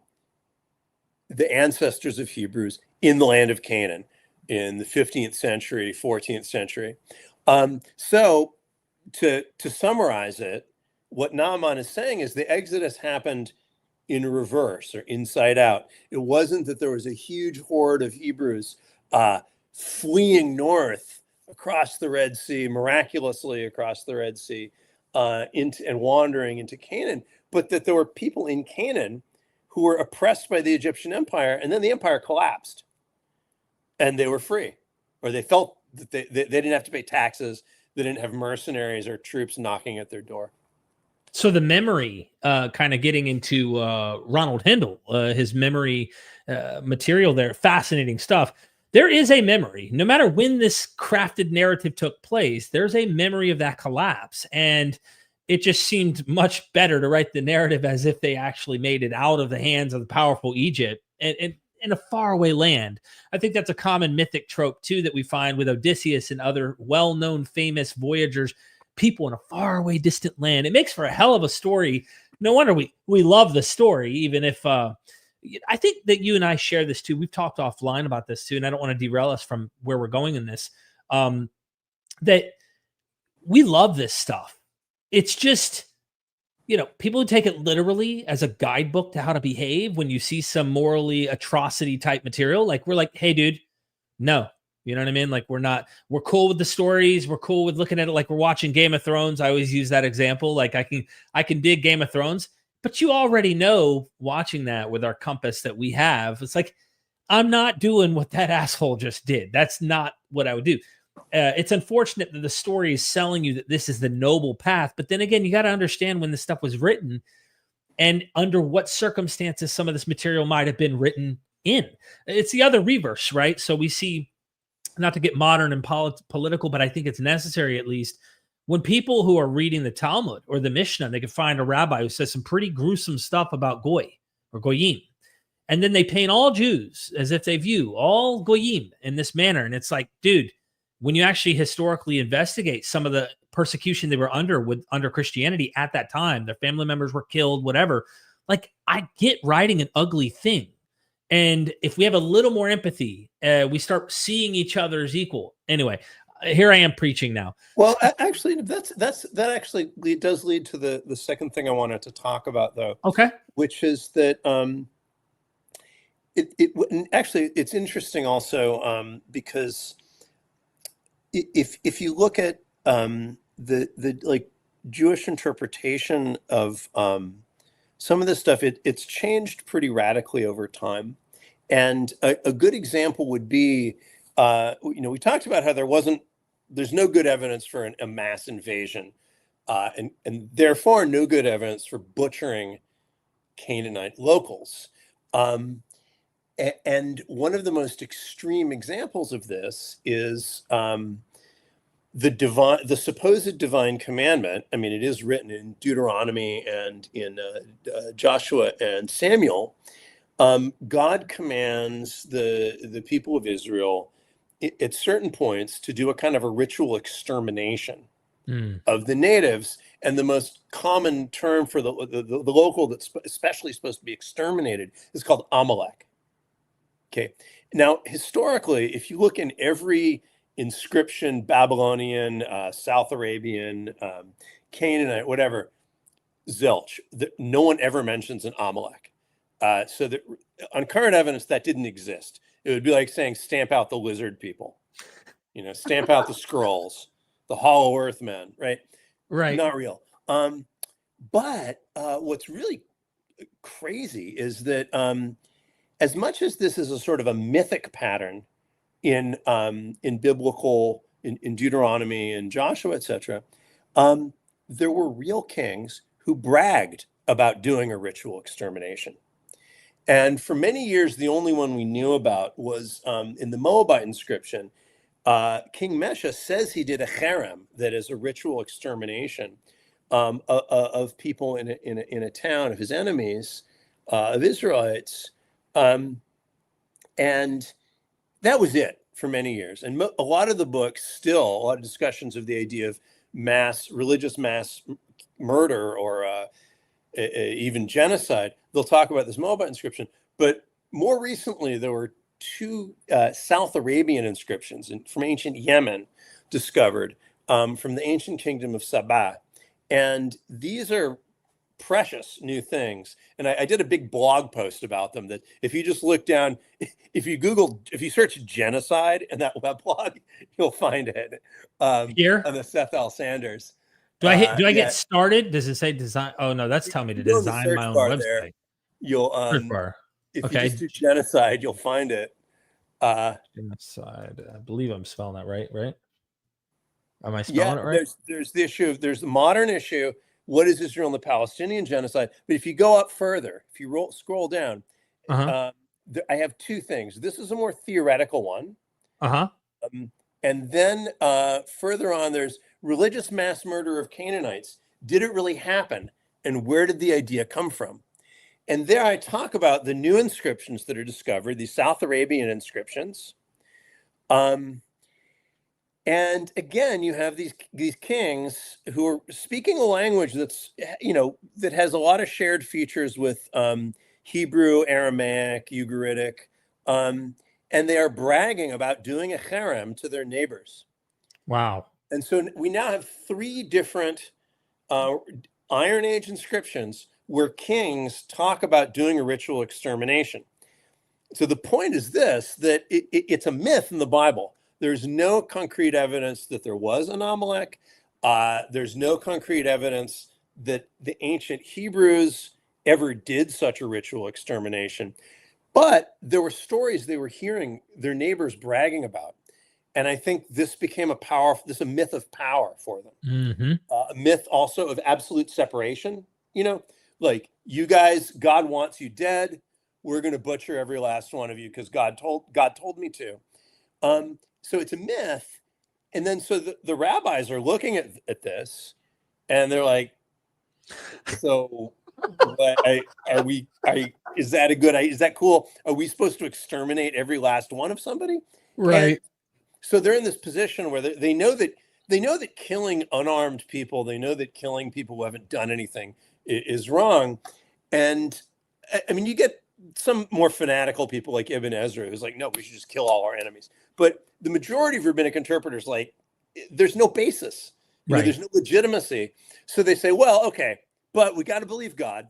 Speaker 2: ancestors of Hebrews in the land of Canaan in the 15th century, 14th century. So to summarize it, what Naaman is saying is the Exodus happened in reverse or inside out. It wasn't that there was a huge horde of Hebrews fleeing north across the Red Sea, miraculously across the Red Sea, and wandering into Canaan, but that there were people in Canaan who were oppressed by the Egyptian Empire, and then the empire collapsed, and they were free, or they felt that they didn't have to pay taxes, they didn't have mercenaries or troops knocking at their door.
Speaker 1: So the memory, kind of getting into Ronald Hindle, his memory material there, fascinating stuff. There is a memory, no matter when this crafted narrative took place, there's a memory of that collapse. And it just seemed much better to write the narrative as if they actually made it out of the hands of the powerful Egypt and in a faraway land. I think that's a common mythic trope too that we find with Odysseus and other well-known famous voyagers, people in a faraway distant land. It makes for a hell of a story. No wonder we love the story, even if I think that you and I share this too. We've talked offline about this too, and I don't want to derail us from where we're going in this. That we love this stuff. It's just, people who take it literally as a guidebook to how to behave when you see some morally atrocity type material, like we're like, hey, dude, no. You know what I mean? Like we're cool with the stories. We're cool with looking at it like we're watching Game of Thrones. I always use that example. Like I can dig Game of Thrones, but you already know watching that with our compass that we have. It's like, I'm not doing what that asshole just did. That's not what I would do. It's unfortunate that the story is selling you that this is the noble path. But then again, you got to understand when this stuff was written and under what circumstances some of this material might have been written in. It's the other reverse, right? So we see, not to get modern and political, but I think it's necessary at least, when people who are reading the Talmud or the Mishnah, they can find a rabbi who says some pretty gruesome stuff about Goy or Goyim. And then they paint all Jews as if they view all Goyim in this manner. And it's like, dude, when you actually historically investigate some of the persecution they were under Christianity at that time, their family members were killed, whatever. Like, I get writing an ugly thing. And if we have a little more empathy, we start seeing each other as equal. Anyway, here I am preaching now.
Speaker 2: Well, actually, that actually does lead to the second thing I wanted to talk about, though.
Speaker 1: Okay. Which is that
Speaker 2: it's interesting also because if you look at the like Jewish interpretation of some of this stuff, it's changed pretty radically over time. And a good example would be, we talked about how there's no good evidence for a mass invasion, and therefore no good evidence for butchering Canaanite locals. And one of the most extreme examples of this is the supposed divine commandment. I mean, it is written in Deuteronomy and in Joshua and Samuel. God commands the people of Israel, at certain points to do a kind of a ritual extermination of the natives. And the most common term for the local that's especially supposed to be exterminated is called Amalek. Okay. Now, historically, if you look in every inscription, Babylonian, South Arabian, Canaanite, whatever, zilch, no one ever mentions an Amalek. So that on current evidence, that didn't exist. It would be like saying stamp out the lizard people, stamp out the scrolls, the hollow earth men, right?
Speaker 1: Right.
Speaker 2: Not real. But what's really crazy is that as much as this is a sort of a mythic pattern in biblical, in Deuteronomy and Joshua, etc., there were real kings who bragged about doing a ritual extermination. And for many years, the only one we knew about was in the Moabite inscription. King Mesha says he did a cherem, that is a ritual extermination of people in a town of his enemies, of Israelites. And that was it for many years. And a lot of the books still, a lot of discussions of the idea of religious mass murder or even genocide, they'll talk about this Moabite inscription. But more recently, there were two South Arabian inscriptions from ancient Yemen discovered from the ancient kingdom of Sabah. And these are precious new things. And I did a big blog post about them that if you just look down, if you search genocide in that web blog, you'll find it
Speaker 1: Here
Speaker 2: on the Seth L. Sanders.
Speaker 1: do I get started? Does it say design? Oh no, that's telling me to design my own website.
Speaker 2: There, you'll
Speaker 1: Search bar.
Speaker 2: If you just do genocide, you'll find it.
Speaker 1: Genocide. I believe I'm spelling that right. Am I spelling it right?
Speaker 2: There's the issue. There's the modern issue. What is Israel and the Palestinian genocide? But if you go up further, if you scroll down, I have two things. This is a more theoretical one. And then further on, there's religious mass murder of Canaanites. Did it really happen? And where did the idea come from? And there I talk about the new inscriptions that are discovered, these South Arabian inscriptions. And again, you have these kings who are speaking a language that's, that has a lot of shared features with Hebrew, Aramaic, Ugaritic, and they are bragging about doing a cherem to their neighbors.
Speaker 1: Wow. And
Speaker 2: so we now have three different Iron Age inscriptions where kings talk about doing a ritual extermination. So the point is this, that it's a myth in the Bible. There's no concrete evidence that there was an Amalek. There's no concrete evidence that the ancient Hebrews ever did such a ritual extermination. But there were stories they were hearing their neighbors bragging about. And I think this became a myth of power for them. A myth also of absolute separation. Like, you guys, God wants you dead. We're going to butcher every last one of you because God told me to. So it's a myth. And then so the rabbis are looking at this and they're like, so is that cool? Are we supposed to exterminate every last one of somebody?
Speaker 1: Right.
Speaker 2: And so they're in this position where they know that killing unarmed people, they know that killing people who haven't done anything is wrong. And I mean, you get some more fanatical people like Ibn Ezra, who's like, no, we should just kill all our enemies. But the majority of rabbinic interpreters, like, there's no basis. There's no legitimacy. So they say, well, okay, but we got to believe God.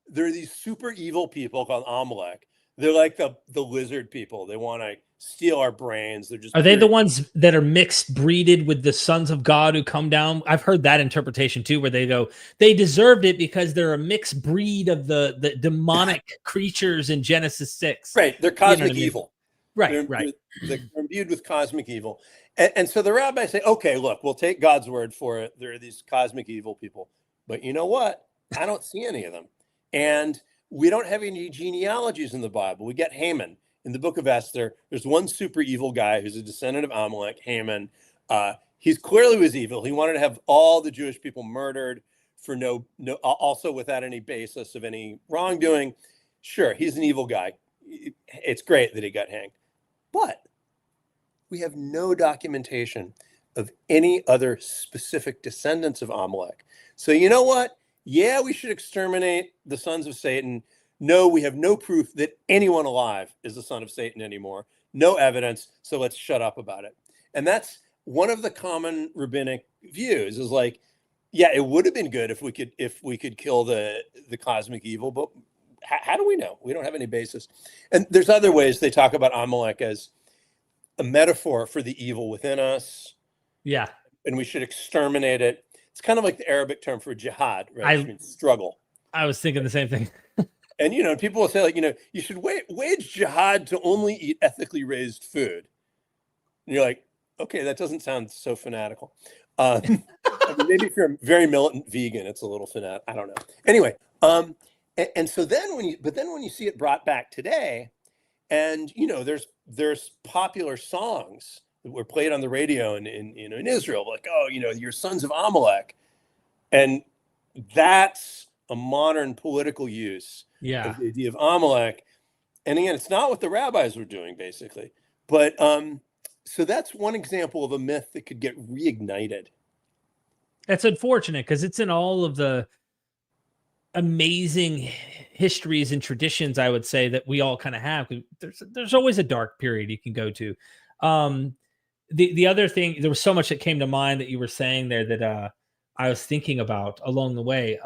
Speaker 2: There are these super evil people called Amalek. They're like the lizard people. They want to steal our brains. Are
Speaker 1: they the ones that are mixed breeded with the sons of God who come down? I've heard that interpretation too, where they go, they deserved it because they're a mixed breed of the demonic creatures in Genesis 6.
Speaker 2: Right. They're cosmic evil.
Speaker 1: Right.
Speaker 2: They're imbued with cosmic evil. And so the rabbis say, okay, look, we'll take God's word for it. There are these cosmic evil people. But you know what? I don't see any of them. And we don't have any genealogies in the Bible. We get Haman. In the book of Esther, there's one super evil guy who's a descendant of Amalek, Haman. He's clearly was evil. He wanted to have all the Jewish people murdered for also without any basis of any wrongdoing. Sure, he's an evil guy. It's great that he got hanged. But we have no documentation of any other specific descendants of Amalek. So you know what? Yeah, we should exterminate the sons of Satan. No, we have no proof that anyone alive is the son of Satan anymore. No evidence, so let's shut up about it. And that's one of the common rabbinic views, is like, yeah, it would have been good if we could kill the cosmic evil, but how do we know? We don't have any basis. And there's other ways they talk about Amalek as a metaphor for the evil within us.
Speaker 1: Yeah.
Speaker 2: And we should exterminate it. It's kind of like the Arabic term for jihad, right? Which means struggle.
Speaker 1: I was thinking the same thing.
Speaker 2: And, people will say, like, you should wage jihad to only eat ethically raised food. And you're like, okay, that doesn't sound so fanatical. I mean, maybe if you're a very militant vegan, it's a little fanatic. I don't know. Anyway, and so then when you see it brought back today, and there's popular songs that were played on the radio in Israel, like, oh, you're sons of Amalek, and that's a modern political use of the idea of Amalek. And again, it's not what the rabbis were doing, basically. But so that's one example of a myth that could get reignited.
Speaker 1: That's unfortunate, because it's in all of the amazing histories and traditions, I would say, that we all kind of have. There's always a dark period you can go to. The other thing, there was so much that came to mind that you were saying there that I was thinking about along the way.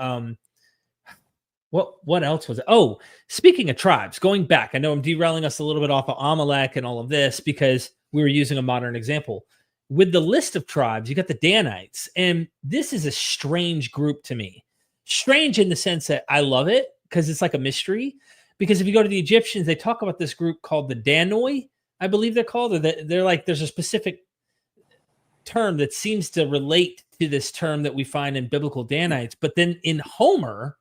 Speaker 1: What else was it? Oh, speaking of tribes, going back, I know I'm derailing us a little bit off of Amalek and all of this because we were using a modern example. With the list of tribes, you got the Danites, and this is a strange group to me. Strange in the sense that I love it because it's like a mystery. Because if you go to the Egyptians, they talk about this group called the Danoi, I believe they're called. Or they're like, there's a specific term that seems to relate to this term that we find in biblical Danites. But then in Homer,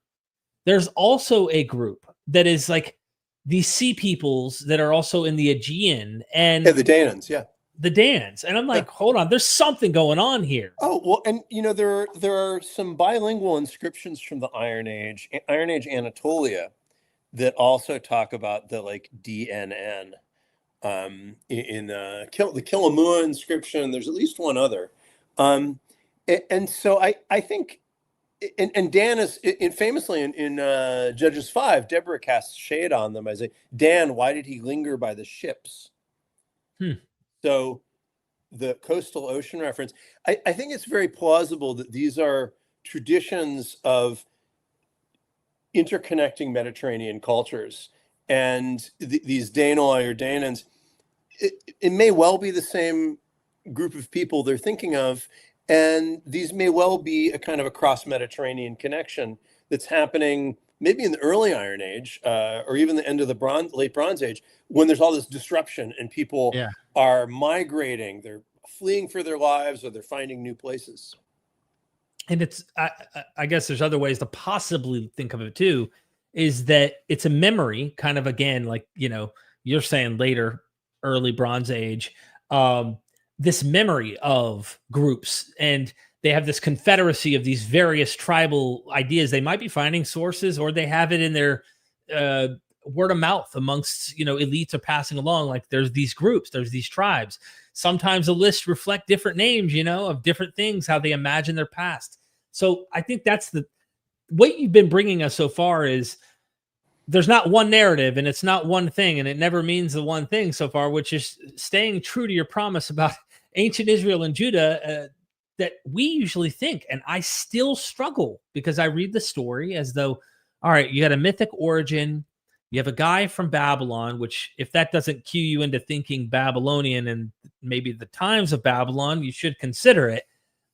Speaker 1: there's also a group that is like these sea peoples that are also in the Aegean, and
Speaker 2: the Danans,
Speaker 1: the Dans. And I'm like, hold on, there's something going on here.
Speaker 2: Oh, well, and there are some bilingual inscriptions from the Iron Age Anatolia, that also talk about the like DNN. In the Kilamua inscription, there's at least one other. And so I think, and Dan is famously in Judges 5, Deborah casts shade on them. I say, Dan, why did he linger by the ships? So the coastal ocean reference, I think it's very plausible that these are traditions of interconnecting Mediterranean cultures, and these Danoi or Danans, it may well be the same group of people they're thinking of, and these may well be a kind of a cross-Mediterranean connection that's happening maybe in the early Iron Age, or even the end of the late Bronze Age, when there's all this disruption and people are migrating, they're fleeing for their lives, or they're finding new places.
Speaker 1: And it's, I guess there's other ways to possibly think of it too, is that it's a memory, kind of, again, like, you're saying later, early Bronze Age, this memory of groups, and they have this confederacy of these various tribal ideas. They might be finding sources, or they have it in their word of mouth amongst, elites are passing along. Like, there's these groups, there's these tribes. Sometimes the lists reflect different names, of different things, how they imagine their past. So I think that's what you've been bringing us so far, is there's not one narrative, and it's not one thing, and it never means the one thing so far, which is staying true to your promise about ancient Israel and Judah, that we usually think. And I still struggle, because I read the story as though, all right, you got a mythic origin. You have a guy from Babylon, which, if that doesn't cue you into thinking Babylonian and maybe the times of Babylon, you should consider it.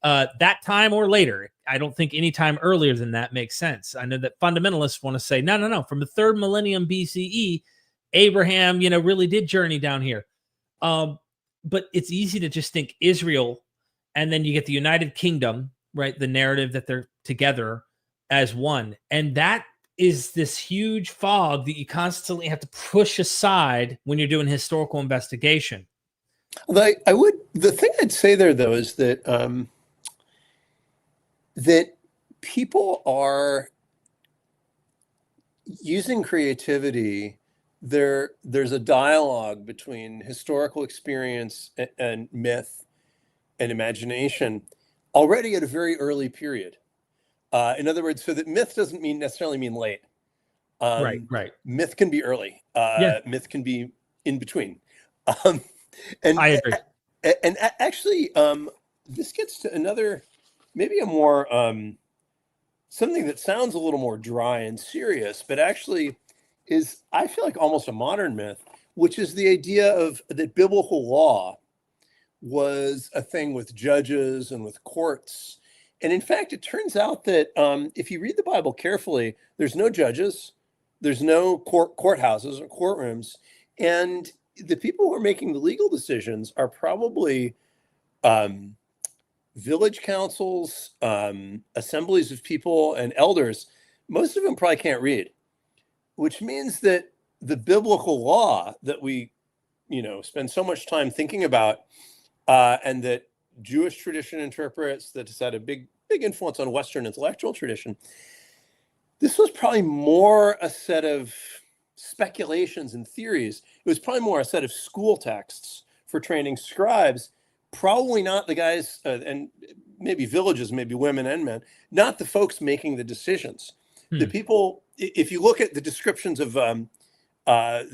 Speaker 1: That time or later. I don't think any time earlier than that makes sense. I know that fundamentalists want to say, no, from the 3rd millennium BCE, Abraham, really did journey down here. But it's easy to just think Israel, and then you get the United Kingdom, right? The narrative that they're together as one. And that is this huge fog that you constantly have to push aside when you're doing historical investigation.
Speaker 2: The thing I'd say there, though, is that that people are using creativity there's a dialogue between historical experience and myth and imagination already at a very early period. In other words, so that myth doesn't necessarily mean late.
Speaker 1: Right.
Speaker 2: Myth can be early. Myth can be in between. And
Speaker 1: I agree.
Speaker 2: And actually, this gets to another, maybe a more something that sounds a little more dry and serious, but actually is, I feel like, almost a modern myth, which is the idea of that biblical law was a thing with judges and with courts. And in fact, it turns out that if you read the Bible carefully, there's no judges, there's no courthouses or courtrooms, and the people who are making the legal decisions are probably village councils, assemblies of people, and elders. Most of them probably can't read, which means that the biblical law that we, spend so much time thinking about, and that Jewish tradition interprets, that has had a big influence on Western intellectual tradition, this was probably more a set of speculations and theories. It was probably more a set of school texts for training scribes, probably not the guys, and maybe villages, maybe women and men, not the folks making the decisions. The people, if you look at the descriptions of, the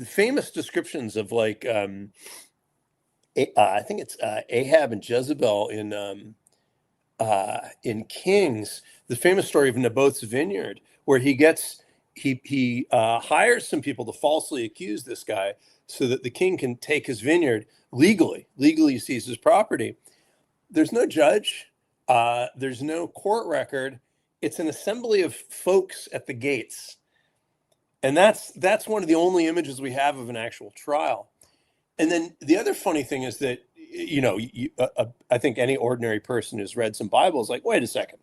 Speaker 2: famous descriptions of, like, I think it's Ahab and Jezebel in Kings, the famous story of Naboth's vineyard, where he hires some people to falsely accuse this guy so that the king can take his vineyard legally seize his property. There's no judge. There's no court record. It's an assembly of folks at the gates. And that's one of the only images we have of an actual trial. And then the other funny thing is that, I think any ordinary person who's read some Bible is like, wait a second,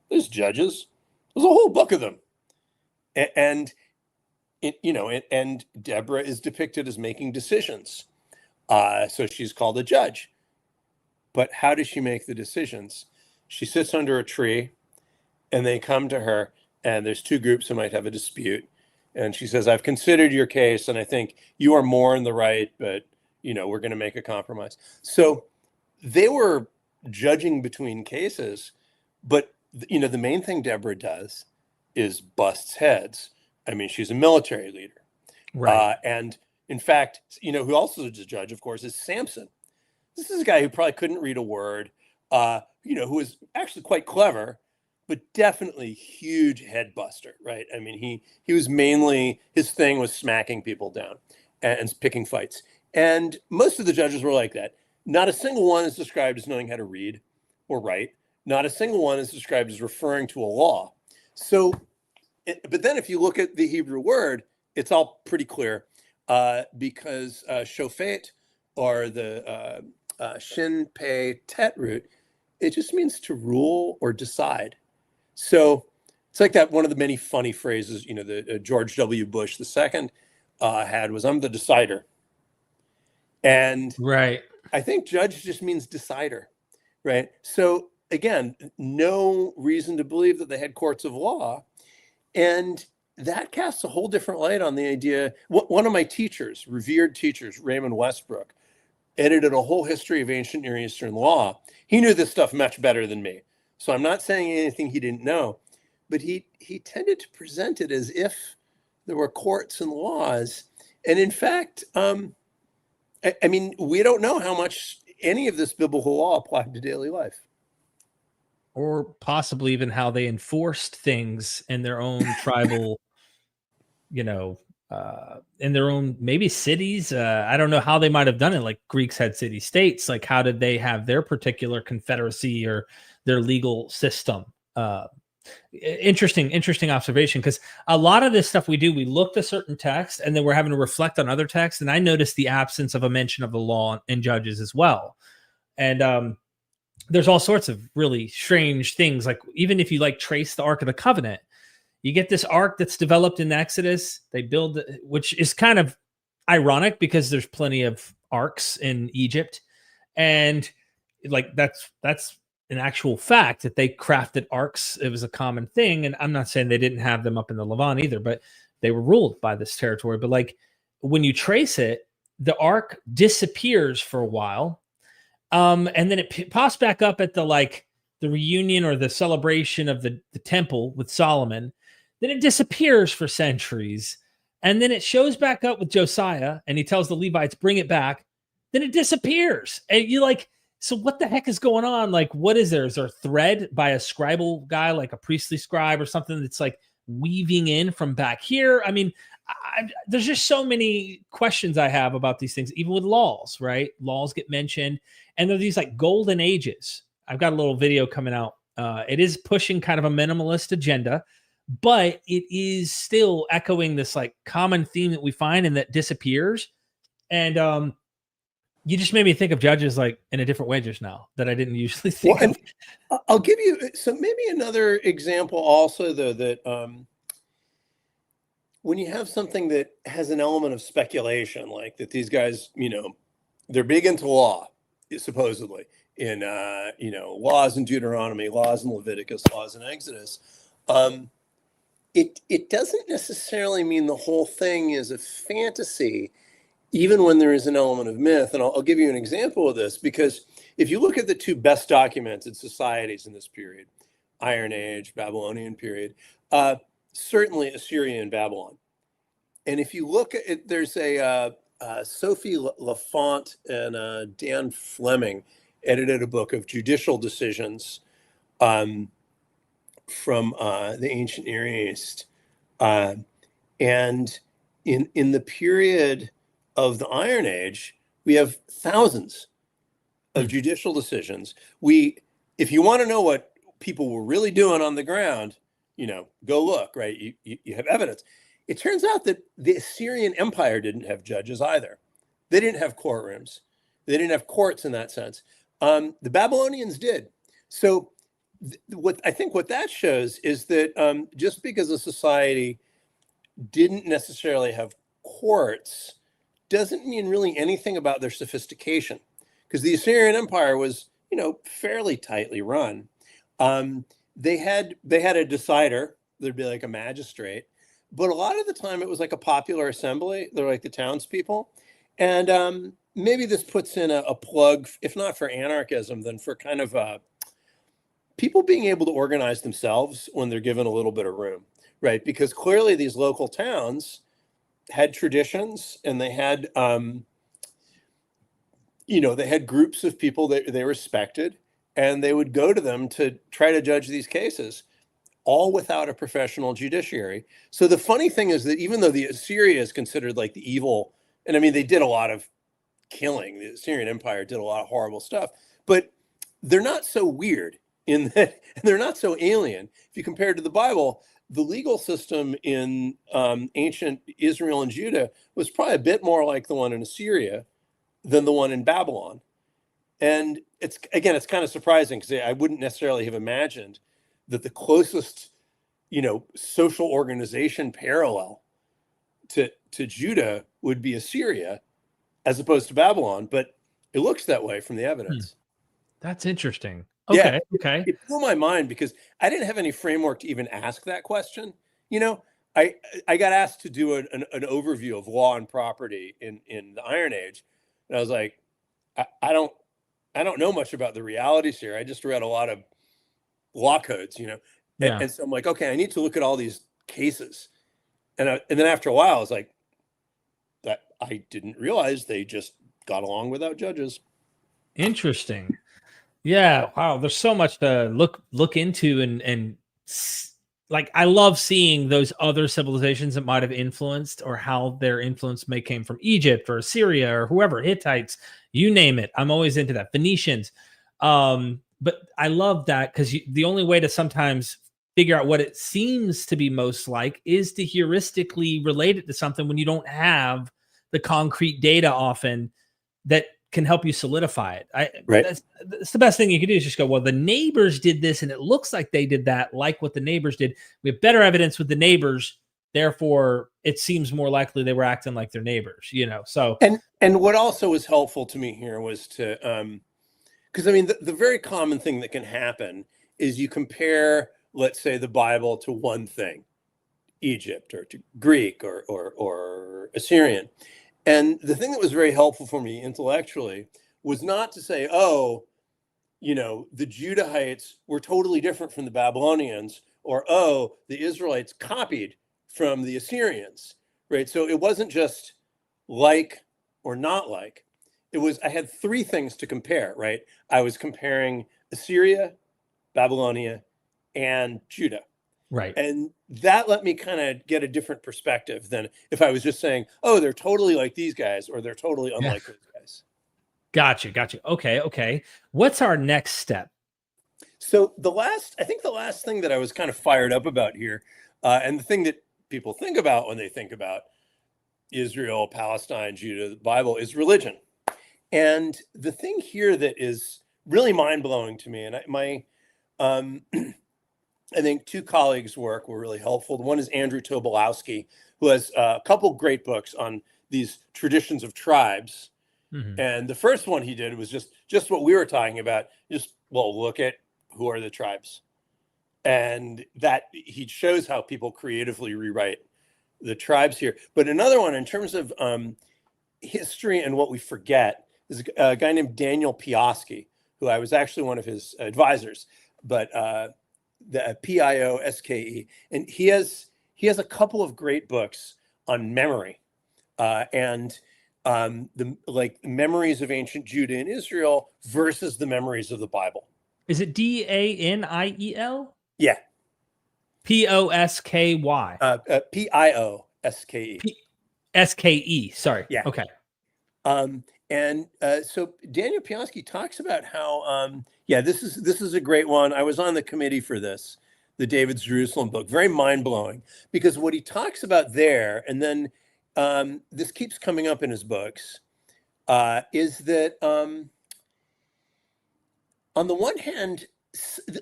Speaker 2: there's judges. There's a whole book of them. And Deborah is depicted as making decisions. So she's called a judge. But how does she make the decisions? She sits under a tree, and they come to her, and there's two groups who might have a dispute. And she says, I've considered your case, and I think you are more in the right, but, we're going to make a compromise. So they were judging between cases, but, the main thing Deborah does is busts heads. I mean, she's a military leader.
Speaker 1: Right.
Speaker 2: And in fact, who also is a judge, of course, is Samson. This is a guy who probably couldn't read a word, who was actually quite clever, but definitely huge head buster, right? I mean, he was mainly, his thing was smacking people down and picking fights. And most of the judges were like that. Not a single one is described as knowing how to read or write. Not a single one is described as referring to a law. So, but then if you look at the Hebrew word, it's all pretty clear, because shofet, or the shin pei tet root, it just means to rule or decide. So it's like that, one of the many funny phrases, that George W. Bush II had was, I'm the decider. And
Speaker 1: right.
Speaker 2: I think judge just means decider, right? So again, no reason to believe that they had courts of law. And that casts a whole different light on the idea. One of my teachers, revered teachers, Raymond Westbrook, edited a whole history of ancient Near Eastern law. He knew this stuff much better than me. So I'm not saying anything he didn't know, but he tended to present it as if there were courts and laws. And in fact, I mean, we don't know how much any of this biblical law applied to daily life.
Speaker 1: Or possibly even how they enforced things in their own tribal, in their own, maybe cities. I don't know how they might have done it. Like Greeks had city states. Like, how did they have their particular confederacy or their legal system? Interesting observation, because a lot of this stuff we look to certain texts and then we're having to reflect on other texts. And I noticed the absence of a mention of the law in Judges as well. And there's all sorts of really strange things. Like, even if you trace the Ark of the Covenant, you get this ark that's developed in Exodus. They build, which is kind of ironic because there's plenty of arks in Egypt. And that's an actual fact that they crafted arks. It was a common thing. And I'm not saying they didn't have them up in the Levant either, but they were ruled by this territory. But when you trace it, the ark disappears for a while. And then it pops back up at the reunion or the celebration of the temple with Solomon. Then it disappears for centuries. And then it shows back up with Josiah, and he tells the Levites, bring it back. Then it disappears. And you're like, so what the heck is going on? Like, what is there? Is there a thread by a scribal guy, like a priestly scribe or something that's like weaving in from back here? I mean, there's just so many questions I have about these things, even with laws, right? Laws get mentioned, and there are these like golden ages. I've got a little video coming out. It is pushing kind of a minimalist agenda, but it is still echoing this like common theme that we find and that disappears. And you just made me think of Judges like in a different way just now that I didn't usually think of.
Speaker 2: I'll give you maybe another example also, though, that when you have something that has an element of speculation, like that these guys, they're big into law, supposedly, in, laws in Deuteronomy, laws in Leviticus, laws in Exodus. It doesn't necessarily mean the whole thing is a fantasy, even when there is an element of myth. And I'll give you an example of this, because if you look at the two best documented societies in this period, Iron Age, Babylonian period, certainly Assyria and Babylon. And if you look at it, there's a Sophie Lafont and Dan Fleming edited a book of judicial decisions from the ancient Near East. And in the period of the Iron Age, we have thousands of judicial decisions. If you want to know what people were really doing on the ground, go look, right? You have evidence. It turns out that the Assyrian Empire didn't have judges either. They didn't have courtrooms. They didn't have courts in that sense. The Babylonians did. So what that shows is that just because a society didn't necessarily have courts doesn't mean really anything about their sophistication, because the Assyrian Empire was, fairly tightly run. They had a decider. There'd be like a magistrate, but a lot of the time it was like a popular assembly. They're like the townspeople. And maybe this puts in a plug, if not for anarchism, then for kind of people being able to organize themselves when they're given a little bit of room, right? Because clearly these local towns had traditions, and they had, they had groups of people that they respected, and they would go to them to try to judge these cases, all without a professional judiciary. So the funny thing is that even though the Assyria is considered like the evil, and I mean, they did a lot of killing, the Assyrian Empire did a lot of horrible stuff, but they're not so weird in that, and they're not so alien. If you compare it to the Bible, the legal system in ancient Israel and Judah was probably a bit more like the one in Assyria than the one in Babylon. And it's kind of surprising, because I wouldn't necessarily have imagined that the closest, social organization parallel to Judah would be Assyria as opposed to Babylon, but it looks that way from the evidence.
Speaker 1: That's interesting. Okay.
Speaker 2: Yeah,
Speaker 1: Okay.
Speaker 2: It blew my mind, because I didn't have any framework to even ask that question. I got asked to do an overview of law and property in the Iron Age, and I was like, I don't know much about the realities here. I just read a lot of law codes, and so I'm like, okay, I need to look at all these cases, and then after a while, I was like, that I didn't realize they just got along without judges.
Speaker 1: Interesting. Yeah. Wow. There's so much to look into, and like, I love seeing those other civilizations that might have influenced, or how their influence may came from Egypt or Assyria or whoever, Hittites, you name it. I'm always into that. Phoenicians. But I love that, because the only way to sometimes figure out what it seems to be most like is to heuristically relate it to something when you don't have the concrete data often that can help you solidify it.
Speaker 2: Right.
Speaker 1: That's the best thing you can do, is just go, well, the neighbors did this and it looks like they did that, like what the neighbors did. We have better evidence with the neighbors, therefore it seems more likely they were acting like their neighbors, so.
Speaker 2: And what also was helpful to me here was to, because I mean, the very common thing that can happen is you compare, let's say, the Bible to one thing, Egypt or to Greek or Assyrian. And the thing that was very helpful for me intellectually was not to say, oh, you know, the Judahites were totally different from the Babylonians, or, oh, the Israelites copied from the Assyrians, right? So it wasn't just like or not like. It was, I had three things to compare, right? I was comparing Assyria, Babylonia, and Judah.
Speaker 1: Right.
Speaker 2: And that let me kind of get a different perspective than if I was just saying, oh, they're totally like these guys, or they're totally unlike those guys.
Speaker 1: Gotcha. Okay. What's our next step?
Speaker 2: So I think the last thing that I was kind of fired up about here, and the thing that people think about when they think about Israel, Palestine, Judah, the Bible, is religion. And the thing here that is really mind-blowing to me, and I think two colleagues' work were really helpful. One is Andrew Tobolowsky, who has a couple great books on these traditions of tribes. Mm-hmm. And the first one he did was just what we were talking about. Look at who are the tribes. And that he shows how people creatively rewrite the tribes here. But another one in terms of history and what we forget is a guy named Daniel Pioske, who I was actually one of his advisors, but the Pioske. And he has a couple of great books on memory and the memories of ancient Judah and Israel versus the memories of the Bible.
Speaker 1: Is it Daniel?
Speaker 2: Yeah.
Speaker 1: Posky.
Speaker 2: Pioske.
Speaker 1: Ske. Sorry.
Speaker 2: Yeah.
Speaker 1: Okay.
Speaker 2: So Daniel Pioske talks about how, this is a great one. I was on the committee for this, the David's Jerusalem book. Very mind-blowing, because what he talks about there, and then this keeps coming up in his books, is that on the one hand,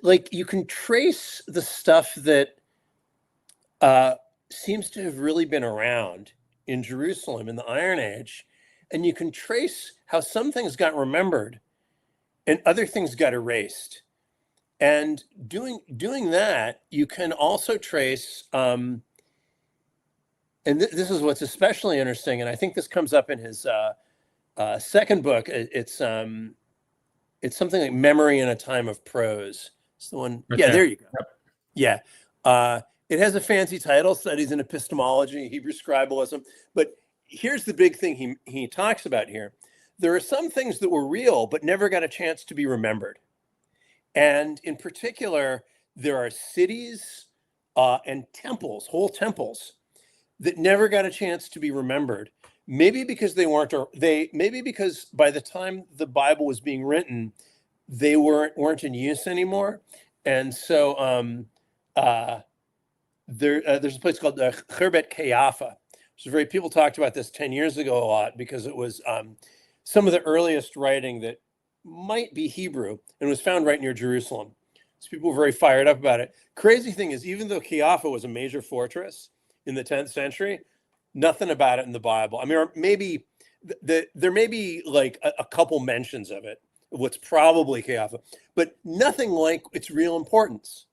Speaker 2: like you can trace the stuff that seems to have really been around in Jerusalem in the Iron Age, and you can trace how some things got remembered and other things got erased. And doing that, you can also trace, and this is what's especially interesting, and I think this comes up in his second book. It's something like Memory in a Time of Prose. It's the one.
Speaker 1: Right
Speaker 2: there you go. Yep. Yeah. It has a fancy title, Studies in Epistemology, Hebrew Scribalism. But here's the big thing he talks about here. There are some things that were real, but never got a chance to be remembered. And in particular, there are cities and temples, whole temples, that never got a chance to be remembered. Maybe because maybe because by the time the Bible was being written, they weren't in use anymore. And so there's a place called Khirbet Qeiyafa. People talked about this 10 years ago a lot, because it was some of the earliest writing that might be Hebrew and was found right near Jerusalem. So people were very fired up about it. Crazy thing is, even though Qeiyafa was a major fortress in the 10th century, nothing about it in the Bible. I mean, or maybe there may be like a couple mentions of it, of what's probably Qeiyafa, but nothing like its real importance.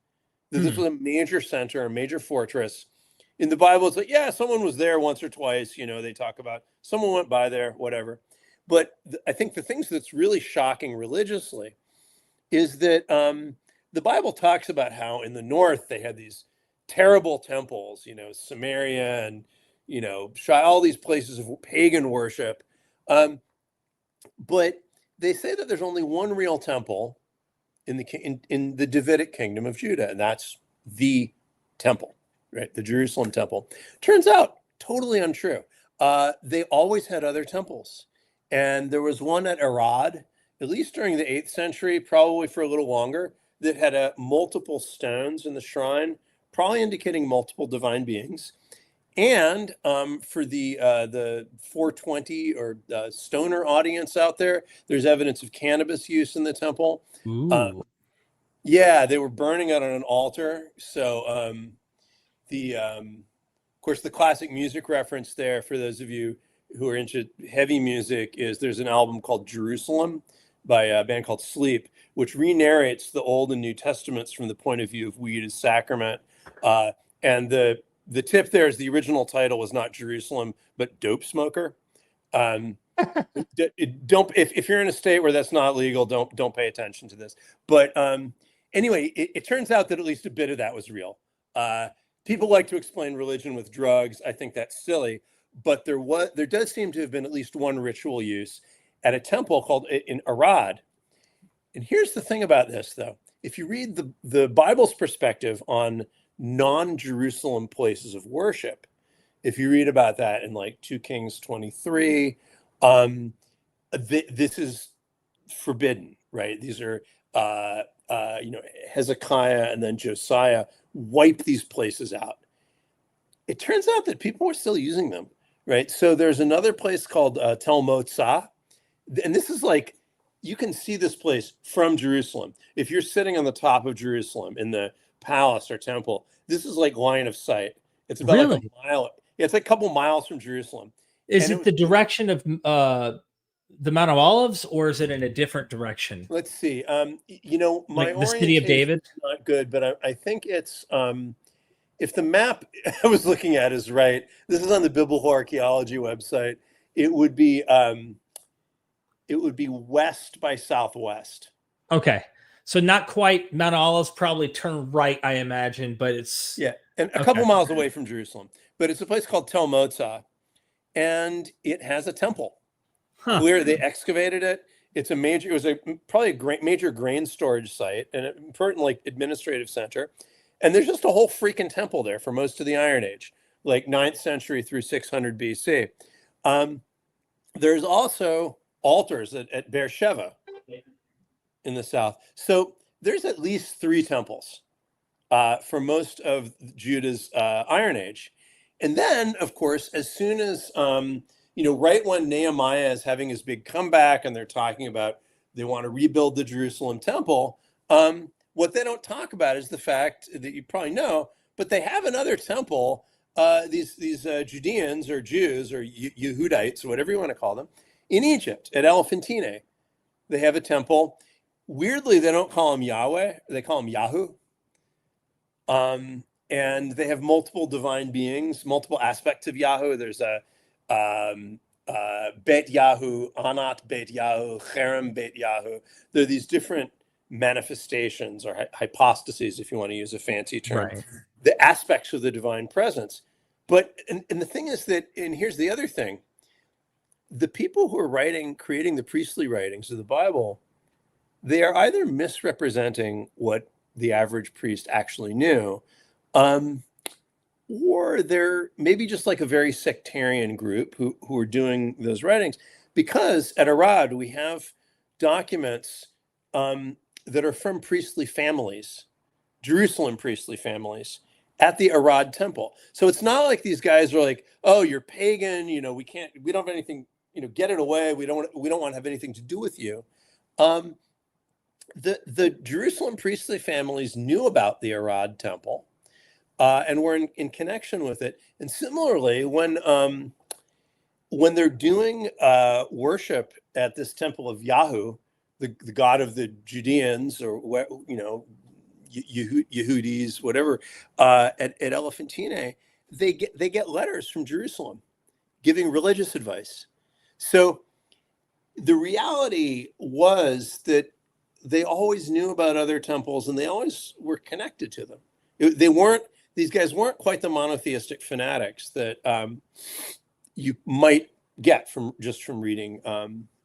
Speaker 2: That this was a major center, a major fortress. In the Bible, it's like, yeah, someone was there once or twice. You know, they talk about someone went by there, whatever. But I think the things that's really shocking religiously is that the Bible talks about how in the north they had these terrible temples, you know, Samaria and, you know, all these places of pagan worship. But they say that there's only one real temple in the Davidic kingdom of Judah, and that's the temple, right? The Jerusalem temple. Turns out totally untrue. They always had other temples. And there was one at Arad, at least during the 8th century, probably for a little longer, that had multiple stones in the shrine, probably indicating multiple divine beings. And for the 420 or stoner audience out there, there's evidence of cannabis use in the temple. Yeah, they were burning it on an altar. So of course, the classic music reference there, for those of you who are into heavy music, is there's an album called Jerusalem by a band called Sleep, which re-narrates the Old and New Testaments from the point of view of weed as sacrament. And the The tip there is the original title was not Jerusalem, but Dope Smoker. Don't if you're in a state where that's not legal, don't pay attention to this. But anyway, it turns out that at least a bit of that was real. People like to explain religion with drugs. I think that's silly, but there does seem to have been at least one ritual use at a temple called in Arad. And here's the thing about this, though: if you read the Bible's perspective on non-Jerusalem places of worship, if you read about that in like 2 Kings 23, this is forbidden, right? These are, Hezekiah and then Josiah wipe these places out. It turns out that people were still using them, right? So there's another place called Tel Dan, and this is like, you can see this place from Jerusalem. If you're sitting on the top of Jerusalem in the palace or temple, this is like line of sight. It's about like a mile. Yeah, it's like a couple miles from Jerusalem.
Speaker 1: Is it the direction of the Mount of Olives, or is it in a different direction?
Speaker 2: Let's see. My
Speaker 1: like the city of David
Speaker 2: is not good, but I think it's if the map I was looking at is right. This is on the Biblical Archaeology website. It would be west by southwest.
Speaker 1: Okay. So not quite. Mount Olives probably turn right, I imagine, but it's
Speaker 2: and a couple miles away from Jerusalem. But it's a place called Tel Dan, and it has a temple where they excavated it. It was probably a major grain storage site and an important like administrative center. And there's just a whole freaking temple there for most of the Iron Age, like 9th century through 600 BC. There's also altars at Beersheba in the south. So there's at least 3 temples for most of Judah's Iron Age. And then, of course, as soon as, right when Nehemiah is having his big comeback and they're talking about they want to rebuild the Jerusalem temple, what they don't talk about is the fact that you probably know, but they have another temple, these Judeans or Jews or Yehudites, or whatever you want to call them, in Egypt at Elephantine. They have a temple. Weirdly, they don't call him Yahweh. They call him Yahu. And they have multiple divine beings, multiple aspects of Yahu. There's a Bet Yahu, Anat Bet Yahu, Cherem Bet Yahu. There are these different manifestations or hypostases, if you want to use a fancy term, right. The aspects of the divine presence. But, and the thing is that, and here's the other thing, the people who are creating the priestly writings of the Bible, they are either misrepresenting what the average priest actually knew, or they're maybe just like a very sectarian group who are doing those writings. Because at Arad, we have documents that are from priestly families, Jerusalem priestly families, at the Arad temple. So it's not like these guys are like, oh, you're pagan, we don't have anything, get it away. We don't want to have anything to do with you. The Jerusalem priestly families knew about the Arad temple and were in connection with it. And similarly, when they're doing worship at this temple of Yahu, the god of the Judeans, or Yehudis, whatever, at Elephantine, they get letters from Jerusalem giving religious advice. So the reality was that they always knew about other temples and they always were connected to them. These guys weren't quite the monotheistic fanatics that you might get from reading,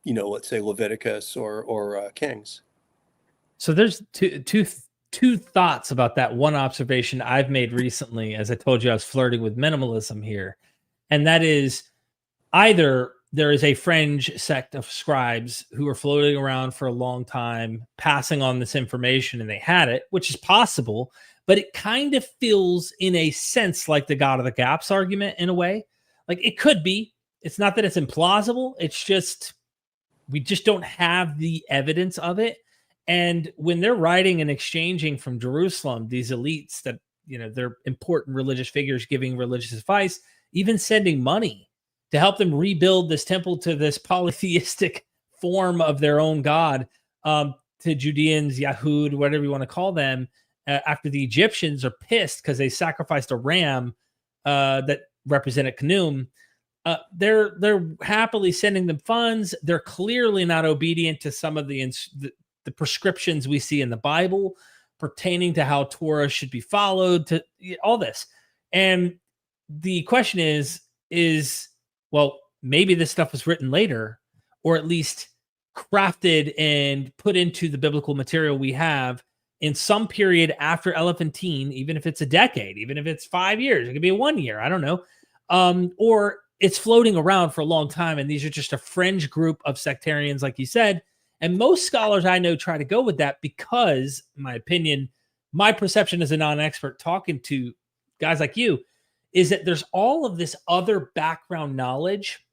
Speaker 2: let's say Leviticus or Kings.
Speaker 1: So there's two thoughts about that one observation I've made recently. As I told you, I was flirting with minimalism here. And that is, either there is a fringe sect of scribes who are floating around for a long time, passing on this information, and they had it, which is possible, but it kind of feels in a sense like the God of the Gaps argument in a way. Like it could be. It's not that it's implausible. It's just, we just don't have the evidence of it. And when they're writing and exchanging from Jerusalem, these elites that, they're important religious figures giving religious advice, even sending money to help them rebuild this temple to this polytheistic form of their own God, to Judeans, Yahud, whatever you want to call them, after the Egyptians are pissed because they sacrificed a ram that represented Khnum, they're happily sending them funds. They're clearly not obedient to some of the prescriptions we see in the Bible pertaining to how Torah should be followed, to all this. And the question is, well, maybe this stuff was written later, or at least crafted and put into the biblical material we have in some period after Elephantine, even if it's a decade, even if it's 5 years, it could be 1 year, I don't know. Or it's floating around for a long time, and these are just a fringe group of sectarians, like you said. And most scholars I know try to go with that because, in my opinion, my perception as a non-expert talking to guys like you is that there's all of this other background knowledge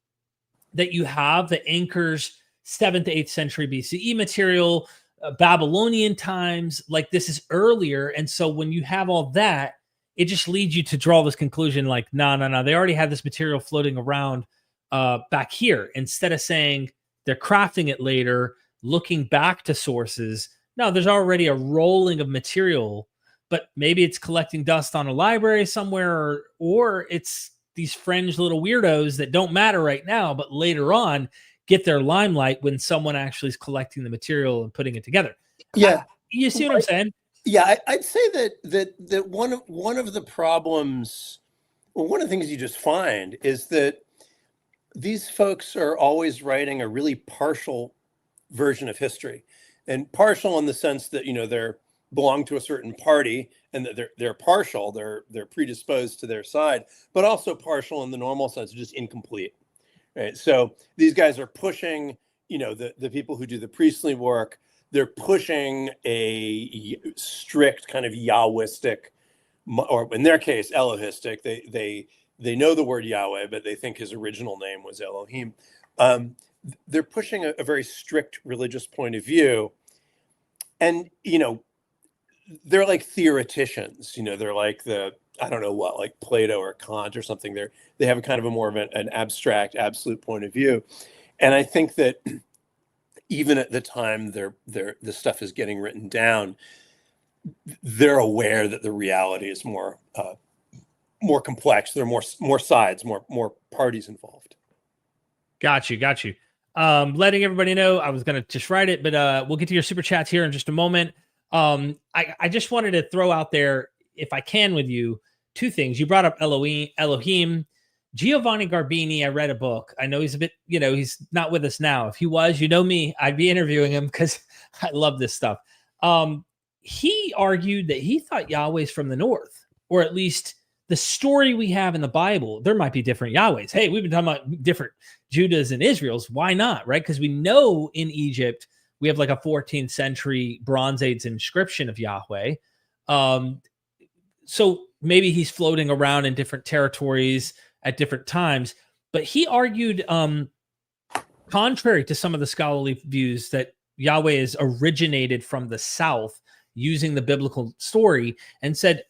Speaker 1: that you have that anchors 7th to 8th century BCE material, Babylonian times, like this is earlier. And so when you have all that, it just leads you to draw this conclusion like, no, they already had this material floating around back here. Instead of saying they're crafting it later, looking back to sources, no, there's already a rolling of material, but maybe it's collecting dust on a library somewhere, or it's these fringe little weirdos that don't matter right now, but later on get their limelight when someone actually is collecting the material and putting it together.
Speaker 2: Yeah.
Speaker 1: You see what I'm saying?
Speaker 2: Yeah, I'd say that one of the problems, well, one of the things you just find is that these folks are always writing a really partial version of history, and partial in the sense that they're belong to a certain party and that they're partial, they're predisposed to their side, but also partial in the normal sense, just incomplete, right? So these guys are pushing, the people who do the priestly work. They're pushing a strict kind of Yahwistic, or in their case, Elohistic. They know the word Yahweh, but they think his original name was Elohim. They're pushing a very strict religious point of view. And, they're like theoreticians, they're like I don't know what, like Plato or Kant or something. They have a kind of a more of an abstract, absolute point of view. And I think that even at the time the stuff is getting written down, they're aware that the reality is more complex. There are more sides, more parties involved.
Speaker 1: Got you. Letting everybody know, I was going to just write it, but we'll get to your super chats here in just a moment. I just wanted to throw out there, if I can with you, two things. You brought up Elohim. Giovanni Garbini, I read a book. I know he's a bit, he's not with us now. If he was, me, I'd be interviewing him because I love this stuff. He argued that he thought Yahweh's from the north, or at least the story we have in the Bible. There might be different Yahwehs. Hey, we've been talking about different Judahs and Israels. Why not, right? Because we know in Egypt, we have like a 14th century Bronze Age inscription of Yahweh. So maybe he's floating around in different territories at different times. But he argued, contrary to some of the scholarly views, that Yahweh is originated from the south using the biblical story, and said,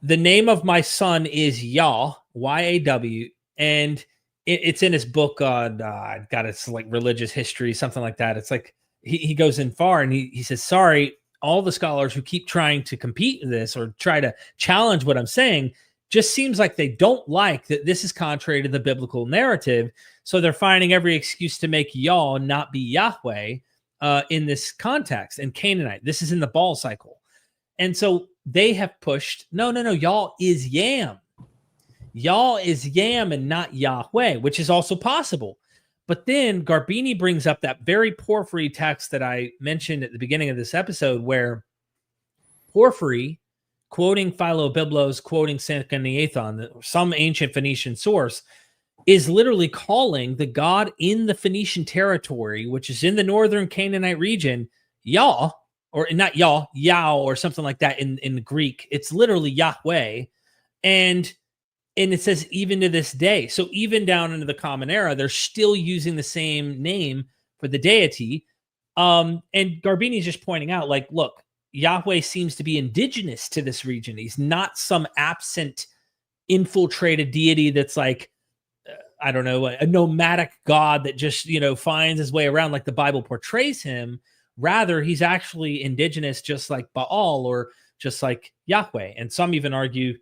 Speaker 1: the name of my son is Yah, Y-A-W, and it's in his book on, I got it's like religious history, something like that. It's like he goes in far, and he says, sorry, all the scholars who keep trying to compete with this or try to challenge what I'm saying just seems like they don't like that this is contrary to the biblical narrative. So they're finding every excuse to make Yah not be Yahweh in this context. And Canaanite, this is in the Baal cycle. And so they have pushed, no, Yah is Yam. Yah is Yam and not Yahweh, which is also possible. But then Garbini brings up that very Porphyry text that I mentioned at the beginning of this episode, where Porphyry, quoting Philobiblos, quoting Sanchuniathon, some ancient Phoenician source, is literally calling the god in the Phoenician territory, which is in the northern Canaanite region, Yah, or not Yah, Yao, or something like that in the Greek. It's literally Yahweh. And it says even to this day. So even down into the Common Era, they're still using the same name for the deity. And Garbini is just pointing out, like, look, Yahweh seems to be indigenous to this region. He's not some absent, infiltrated deity that's like, I don't know, a nomadic god that just, finds his way around like the Bible portrays him. Rather, he's actually indigenous, just like Baal or just like Yahweh. And some even argue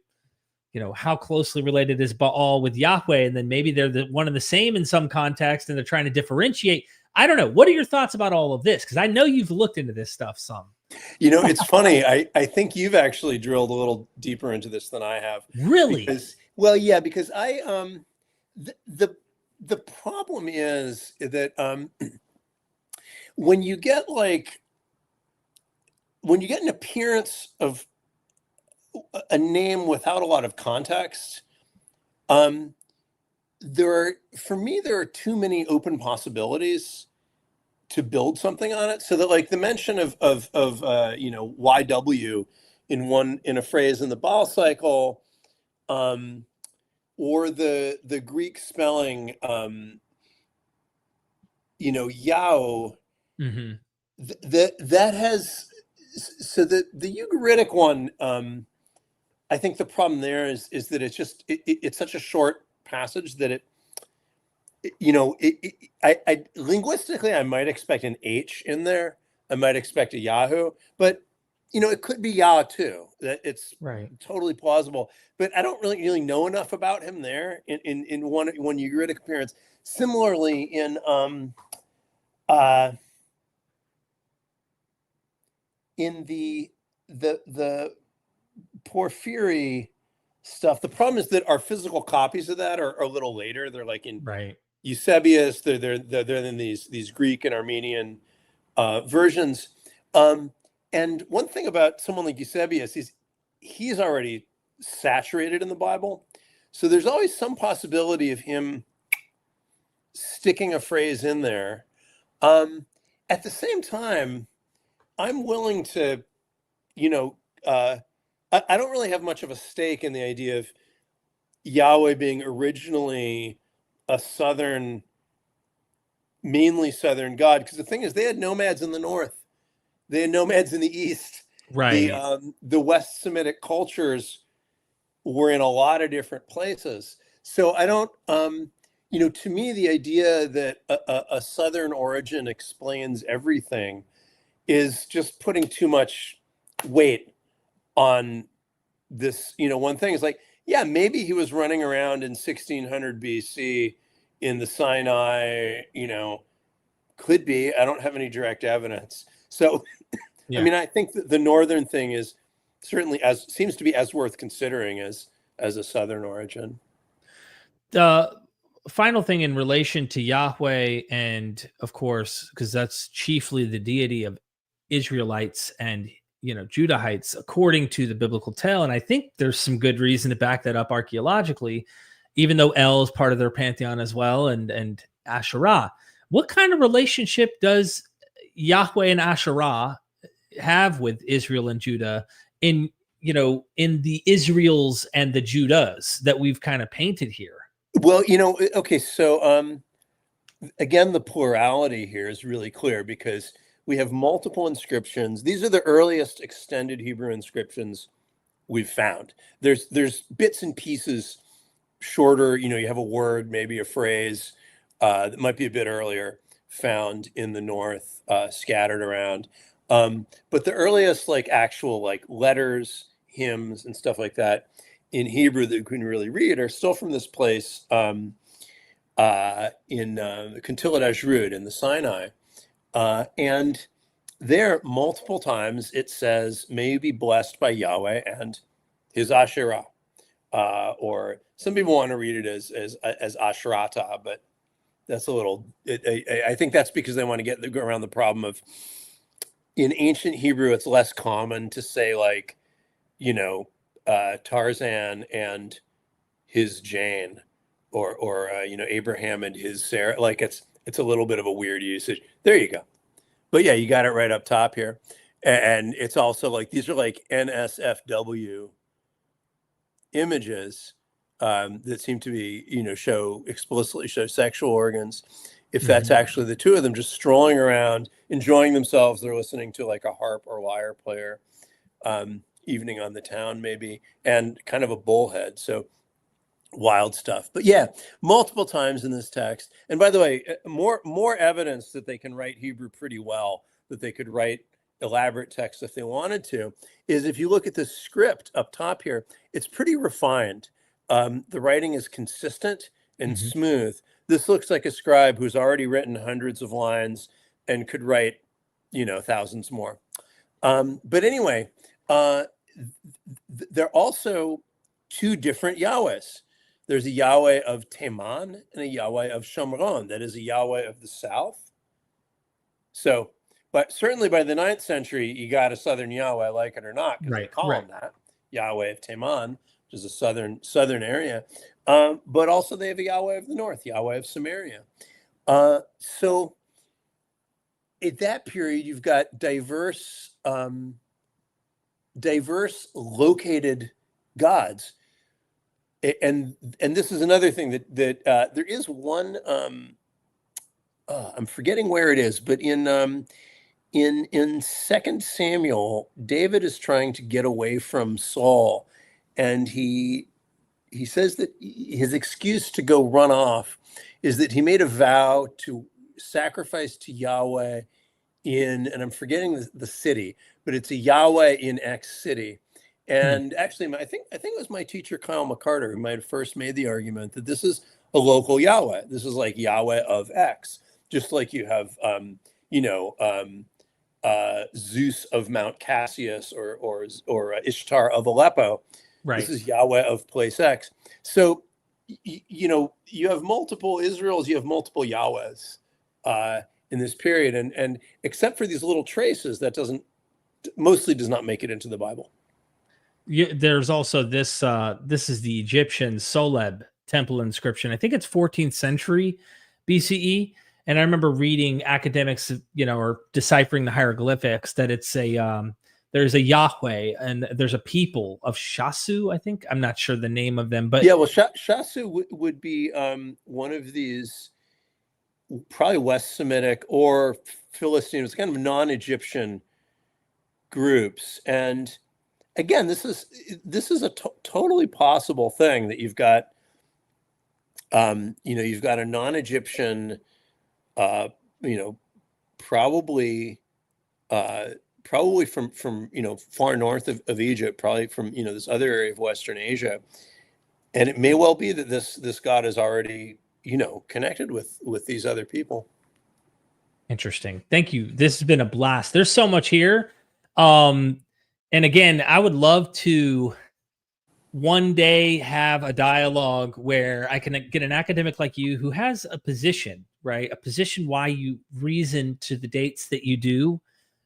Speaker 1: how closely related is Baal with Yahweh? And then maybe they're one and the same in some context, and they're trying to differentiate. I don't know. What are your thoughts about all of this? Because I know you've looked into this stuff some.
Speaker 2: It's funny. I think you've actually drilled a little deeper into this than I have.
Speaker 1: Really?
Speaker 2: Because I the problem is that when you get an appearance of a name without a lot of context, there are too many open possibilities to build something on it. So that the mention of YW in a phrase in the Baal cycle, or the Greek spelling, Yao,
Speaker 1: mm-hmm.
Speaker 2: that has, so the Ugaritic one, I think the problem there is that it's such a short passage that I linguistically, I might expect an H in there. I might expect a Yahoo, but it could be Yah too. That it's
Speaker 1: right.
Speaker 2: Totally plausible. But I don't really know enough about him there in one Ugaritic appearance. Similarly, in the Porphyry stuff, the problem is that our physical copies of that are a little later. They're like in
Speaker 1: right.
Speaker 2: Eusebius. They're in these Greek and Armenian versions. And one thing about someone like Eusebius is he's already saturated in the Bible, so there's always some possibility of him sticking a phrase in there. At the same time, I'm willing to, I don't really have much of a stake in the idea of Yahweh being originally a mainly southern God, because the thing is, they had nomads in the north, they had nomads in the east.
Speaker 1: Right.
Speaker 2: The West Semitic cultures were in a lot of different places. So I don't, to me, the idea that a southern origin explains everything is just putting too much weight on this. One thing is maybe he was running around in 1600 BC in the Sinai, could be. I don't have any direct evidence. So, yeah. I mean, I think that the northern thing is certainly seems to be as worth considering as a southern origin.
Speaker 1: Final thing in relation to Yahweh, and of course, because that's chiefly the deity of Israelites and Judahites, according to the biblical tale. And I think there's some good reason to back that up archaeologically, even though El is part of their pantheon as well, and Asherah. What kind of relationship does Yahweh and Asherah have with Israel and Judah in the Israels and the Judahs that we've kind of painted here?
Speaker 2: Well, okay, so again, the plurality here is really clear because we have multiple inscriptions. These are the earliest extended Hebrew inscriptions we've found. There's bits and pieces shorter, you have a word, maybe a phrase that might be a bit earlier, found in the north, scattered around. But the earliest actual letters, hymns, and stuff like that in Hebrew that you can really read are still from this place in the Contilat Ashrud in the Sinai. And there, multiple times, it says, "May you be blessed by Yahweh and his Asherah." Or some people want to read it as Asherata, but that's a little. I think that's because they want to get around the problem of, in ancient Hebrew, it's less common to say Tarzan and his Jane, or Abraham and his Sarah. It's a little bit of a weird usage. There you go. But yeah, you got it right up top here. And it's also these are NSFW images that seem to be, explicitly show sexual organs. If that's actually the two of them just strolling around, enjoying themselves, they're listening to a harp or lyre player, evening on the town maybe, and kind of a bullhead. So wild stuff. But yeah, multiple times in this text. And by the way, more evidence that they can write Hebrew pretty well, that they could write elaborate text if they wanted to, is if you look at the script up top here, it's pretty refined. The writing is consistent and smooth. This looks like a scribe who's already written hundreds of lines and could write, thousands more. But anyway, there are also two different Yahwehs. There's a Yahweh of Teman and a Yahweh of Shomron. That is a Yahweh of the south. So, but certainly by the 9th century, you got a southern Yahweh, like it or not, because they call him that, Yahweh of Teman, which is a southern area. But also they have a Yahweh of the north, Yahweh of Samaria. So at that period, you've got diverse located gods. And this is another thing that there is one, I'm forgetting where it is, but in 2 Samuel, David is trying to get away from Saul, and he says that his excuse to go run off is that he made a vow to sacrifice to Yahweh and I'm forgetting the city, but it's a Yahweh in X city. And actually, I think it was my teacher, Kyle McCarter, who might have first made the argument that this is a local Yahweh. This is like Yahweh of X, just like you have, Zeus of Mount Cassius or Ishtar of Aleppo. Right. This is Yahweh of place X. So, you have multiple Israels, you have multiple Yahwehs in this period. And except for these little traces, that mostly does not make it into the Bible.
Speaker 1: There's also this, this is the Egyptian Soleb temple inscription. I think it's 14th century BCE. And I remember reading academics, or deciphering the hieroglyphics, that it's there's a Yahweh and there's a people of Shasu, I think. I'm not sure the name of them, but
Speaker 2: yeah, well, Shasu would be one of these probably West Semitic or Philistine, it's kind of non-Egyptian groups. And again, this is a totally possible thing that you've got, you've got a non-Egyptian, probably from far north of Egypt, probably from this other area of Western Asia, and it may well be that this God is already connected with these other people.
Speaker 1: Interesting. Thank you. This has been a blast. There's so much here. And again, I would love to one day have a dialogue where I can get an academic like you who has a position, right? A position why you reason to the dates that you do,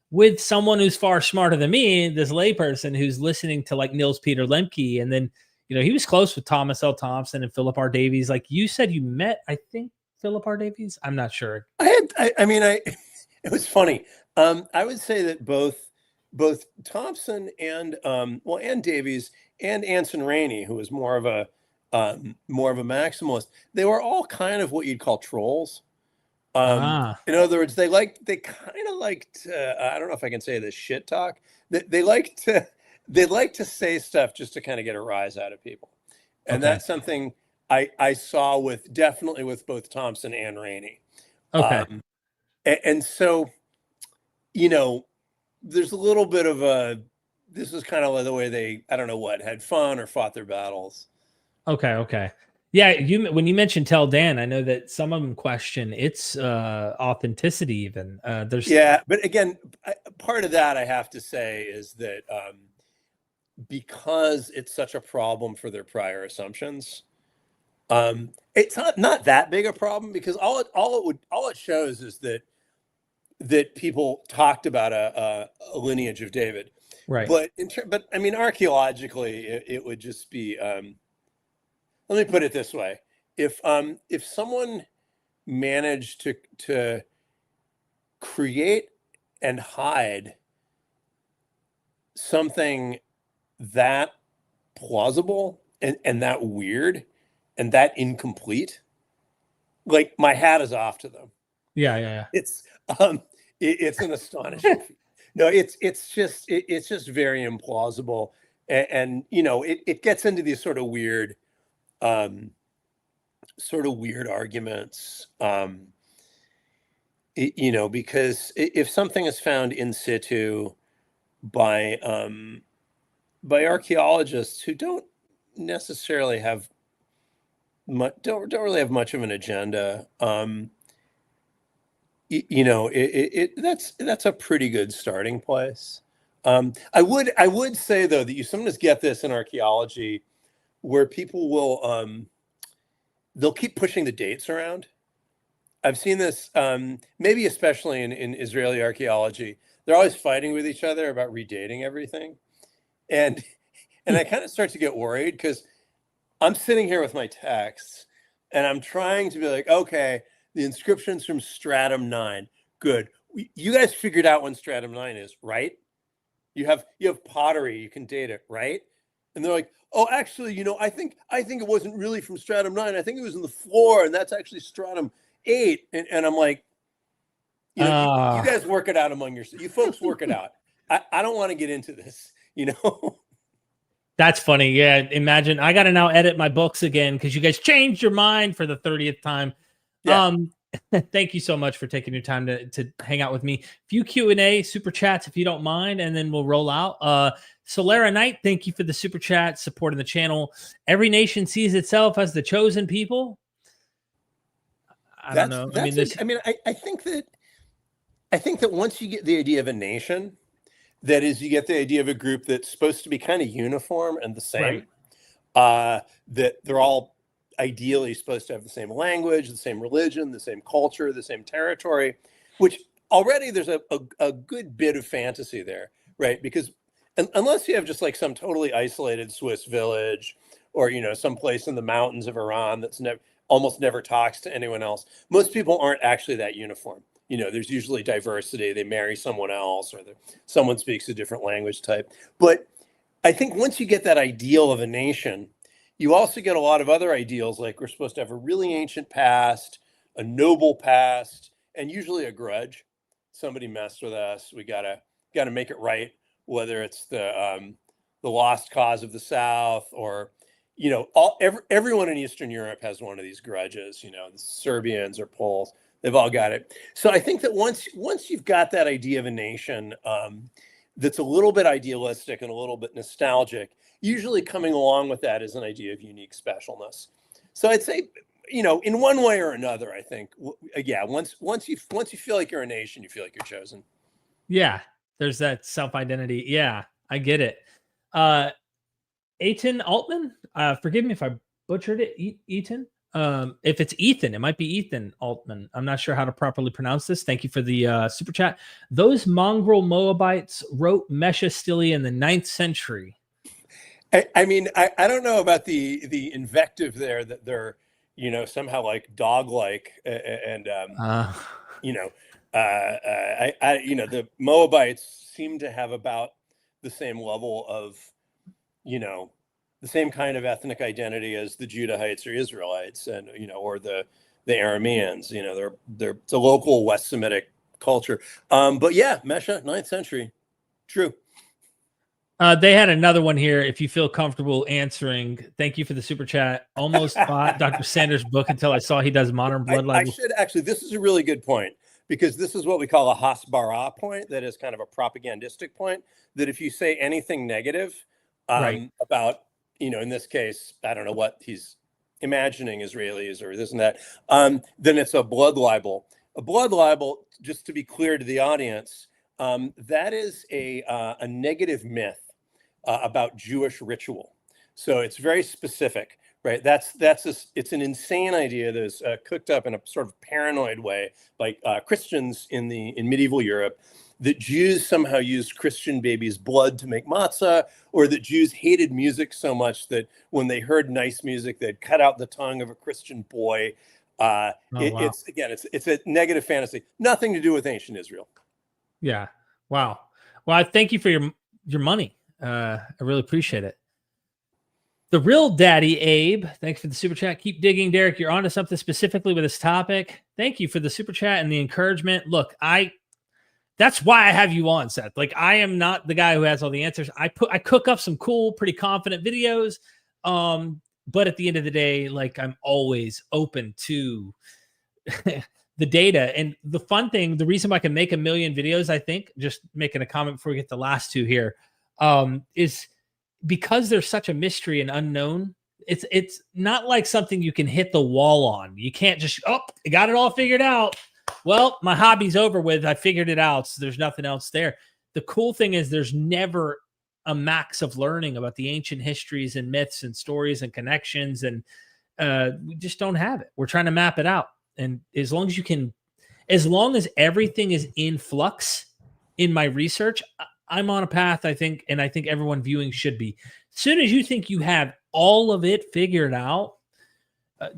Speaker 1: with someone who's far smarter than me, this layperson who's listening to like Niels Peter Lemke. And then, he was close with Thomas L. Thompson and Philip R. Davies. Like you said, you met, I think, Philip R. Davies. I'm not sure.
Speaker 2: It was funny. I would say that both Thompson and and Davies and Anson Rainey, who was more of a maximalist, they were all kind of what you'd call trolls. In other words, they kind of liked, I don't know if I can say this, shit talk. They like to say stuff just to kind of get a rise out of people. And that's something I saw definitely with both Thompson and Rainey. Okay. And so, there's a little bit of this is kind of the way they, I don't know what, had fun or fought their battles.
Speaker 1: Okay. Yeah, when you mentioned Tel Dan, I know that some of them question its authenticity. Even
Speaker 2: but again, part of that I have to say is that because it's such a problem for their prior assumptions, it's not that big a problem, because all it shows is that people talked about a lineage of David, right? But archaeologically, it would just be. Let me put it this way: if someone managed to create and hide something that plausible and that weird and that incomplete, like, my hat is off to them.
Speaker 1: Yeah.
Speaker 2: It's an astonishing feat. No, it's just very implausible, and it gets into these sort of weird arguments. Because if something is found in situ by archaeologists who don't necessarily have don't really have much of an agenda, that's a pretty good starting place. I would say though that you sometimes get this in archaeology where people will they'll keep pushing the dates around. I've seen this maybe especially in Israeli archaeology. They're always fighting with each other about redating everything, and I kind of start to get worried because I'm sitting here with my texts and I'm trying to be like, okay, the inscription's from stratum 9. Good. You guys figured out when stratum 9 is, right? You have pottery, you can date it, right? And they're like, oh, actually, I think it wasn't really from stratum 9. I think it was in the floor, and that's actually stratum 8. And I'm like, you guys work it out among yourselves. You folks work it out. I don't want to get into this,
Speaker 1: That's funny. Yeah. Imagine I got to now edit my books again because you guys changed your mind for the 30th time.
Speaker 2: Yeah.
Speaker 1: Thank you so much for taking your time to hang out with me. A few Q&A super chats, if you don't mind, and then we'll roll out. Solera Knight, thank you for the super chat, supporting the channel. Every nation sees itself as the chosen people. I don't know. I
Speaker 2: think that once you get the idea of a nation, that is, you get the idea of a group that's supposed to be kind of uniform and the same, right. That they're all ideally supposed to have the same language, the same religion, the same culture, the same territory, which already there's a good bit of fantasy there, right? Because unless you have just like some totally isolated Swiss village or, some place in the mountains of Iran that's almost never talks to anyone else, most people aren't actually that uniform. There's usually diversity. They marry someone else or someone speaks a different language type. But I think once you get that ideal of a nation, you also get a lot of other ideals, like we're supposed to have a really ancient past, a noble past, and usually a grudge. Somebody messed with us. We gotta make it right, whether it's the lost cause of the South or, everyone in Eastern Europe has one of these grudges. The Serbians or Poles, they've all got it. So I think that once you've got that idea of a nation that's a little bit idealistic and a little bit nostalgic, usually coming along with that is an idea of unique specialness. So I'd say, in one way or another, I think, once you feel like you're a nation, you feel like you're chosen.
Speaker 1: Yeah, there's that self-identity. Yeah, I get it. Ethan Altman, forgive me if I butchered it. Ethan. If it's Ethan, it might be Ethan Altman. I'm not sure how to properly pronounce this. Thank you for the super chat. Those mongrel Moabites wrote Mesha Stili in the 9th century.
Speaker 2: I mean, I don't know about the invective there that they're, somehow like dog-like and, the Moabites seem to have about the same level of, the same kind of ethnic identity as the Judahites or Israelites and, or the Arameans, it's a local West Semitic culture. But yeah, Mesha, 9th century. True.
Speaker 1: They had another one here. If you feel comfortable answering, thank you for the super chat. Almost bought Dr. Sanders' book until I saw he does modern blood libel.
Speaker 2: I should actually, this is a really good point because this is what we call a hasbara point. That is kind of a propagandistic point that if you say anything negative about, in this case, I don't know what he's imagining Israelis or this and that, then it's a blood libel. A blood libel, just to be clear to the audience, that is a negative myth about Jewish ritual. So it's very specific, right? It's an insane idea that is cooked up in a sort of paranoid way by Christians in medieval Europe, that Jews somehow used Christian babies' blood to make matzah, or that Jews hated music so much that when they heard nice music, they'd cut out the tongue of a Christian boy. Wow. It's a negative fantasy, nothing to do with ancient Israel.
Speaker 1: Yeah. Wow. Well, I thank you for your money. I really appreciate it. The real daddy, Abe. Thanks for the super chat. Keep digging, Derek. You're onto something specifically with this topic. Thank you for the super chat and the encouragement. Look, that's why I have you on, Seth. Like, I am not the guy who has all the answers. I cook up some cool, pretty confident videos. But at the end of the day, like, I'm always open to the data. And the fun thing, the reason why I can make a million videos, I think, just making a comment before we get the last two here, is because there's such a mystery and unknown. It's not like something you can hit the wall on. You can't just, oh, I got it all figured out. Well, my hobby's over with. I figured it out. So there's nothing else there. The cool thing is there's never a max of learning about the ancient histories and myths and stories and connections. And we just don't have it. We're trying to map it out. And as long as everything is in flux in my research, I'm on a path, I think, and I think everyone viewing should be. As soon as you think you have all of it figured out,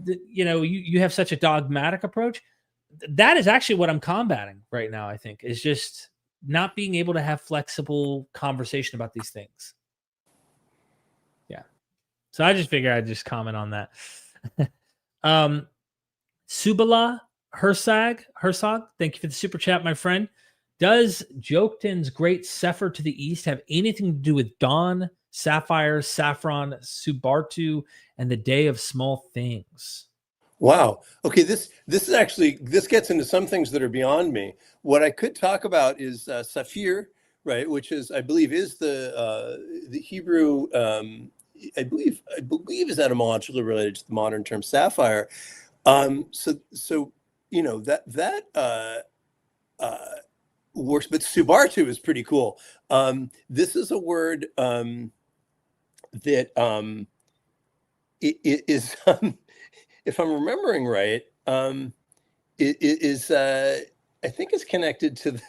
Speaker 1: you have such a dogmatic approach. That is actually what I'm combating right now, I think, is just not being able to have flexible conversation about these things. Yeah. So I just figured I'd just comment on that. Subala Herzog, thank you for the super chat, my friend. Does Joktan's great Sefer to the east have anything to do with dawn, sapphire, saffron, Subartu, and the day of small things?
Speaker 2: Wow. Okay, this gets into some things that are beyond me. What I could talk about is Saphir, right, which is, I believe, is the Hebrew. I believe is etymologically related to the modern term sapphire. So that works, but Subartu is pretty cool. This is a word that it is, if I'm remembering right, it is I think it's connected to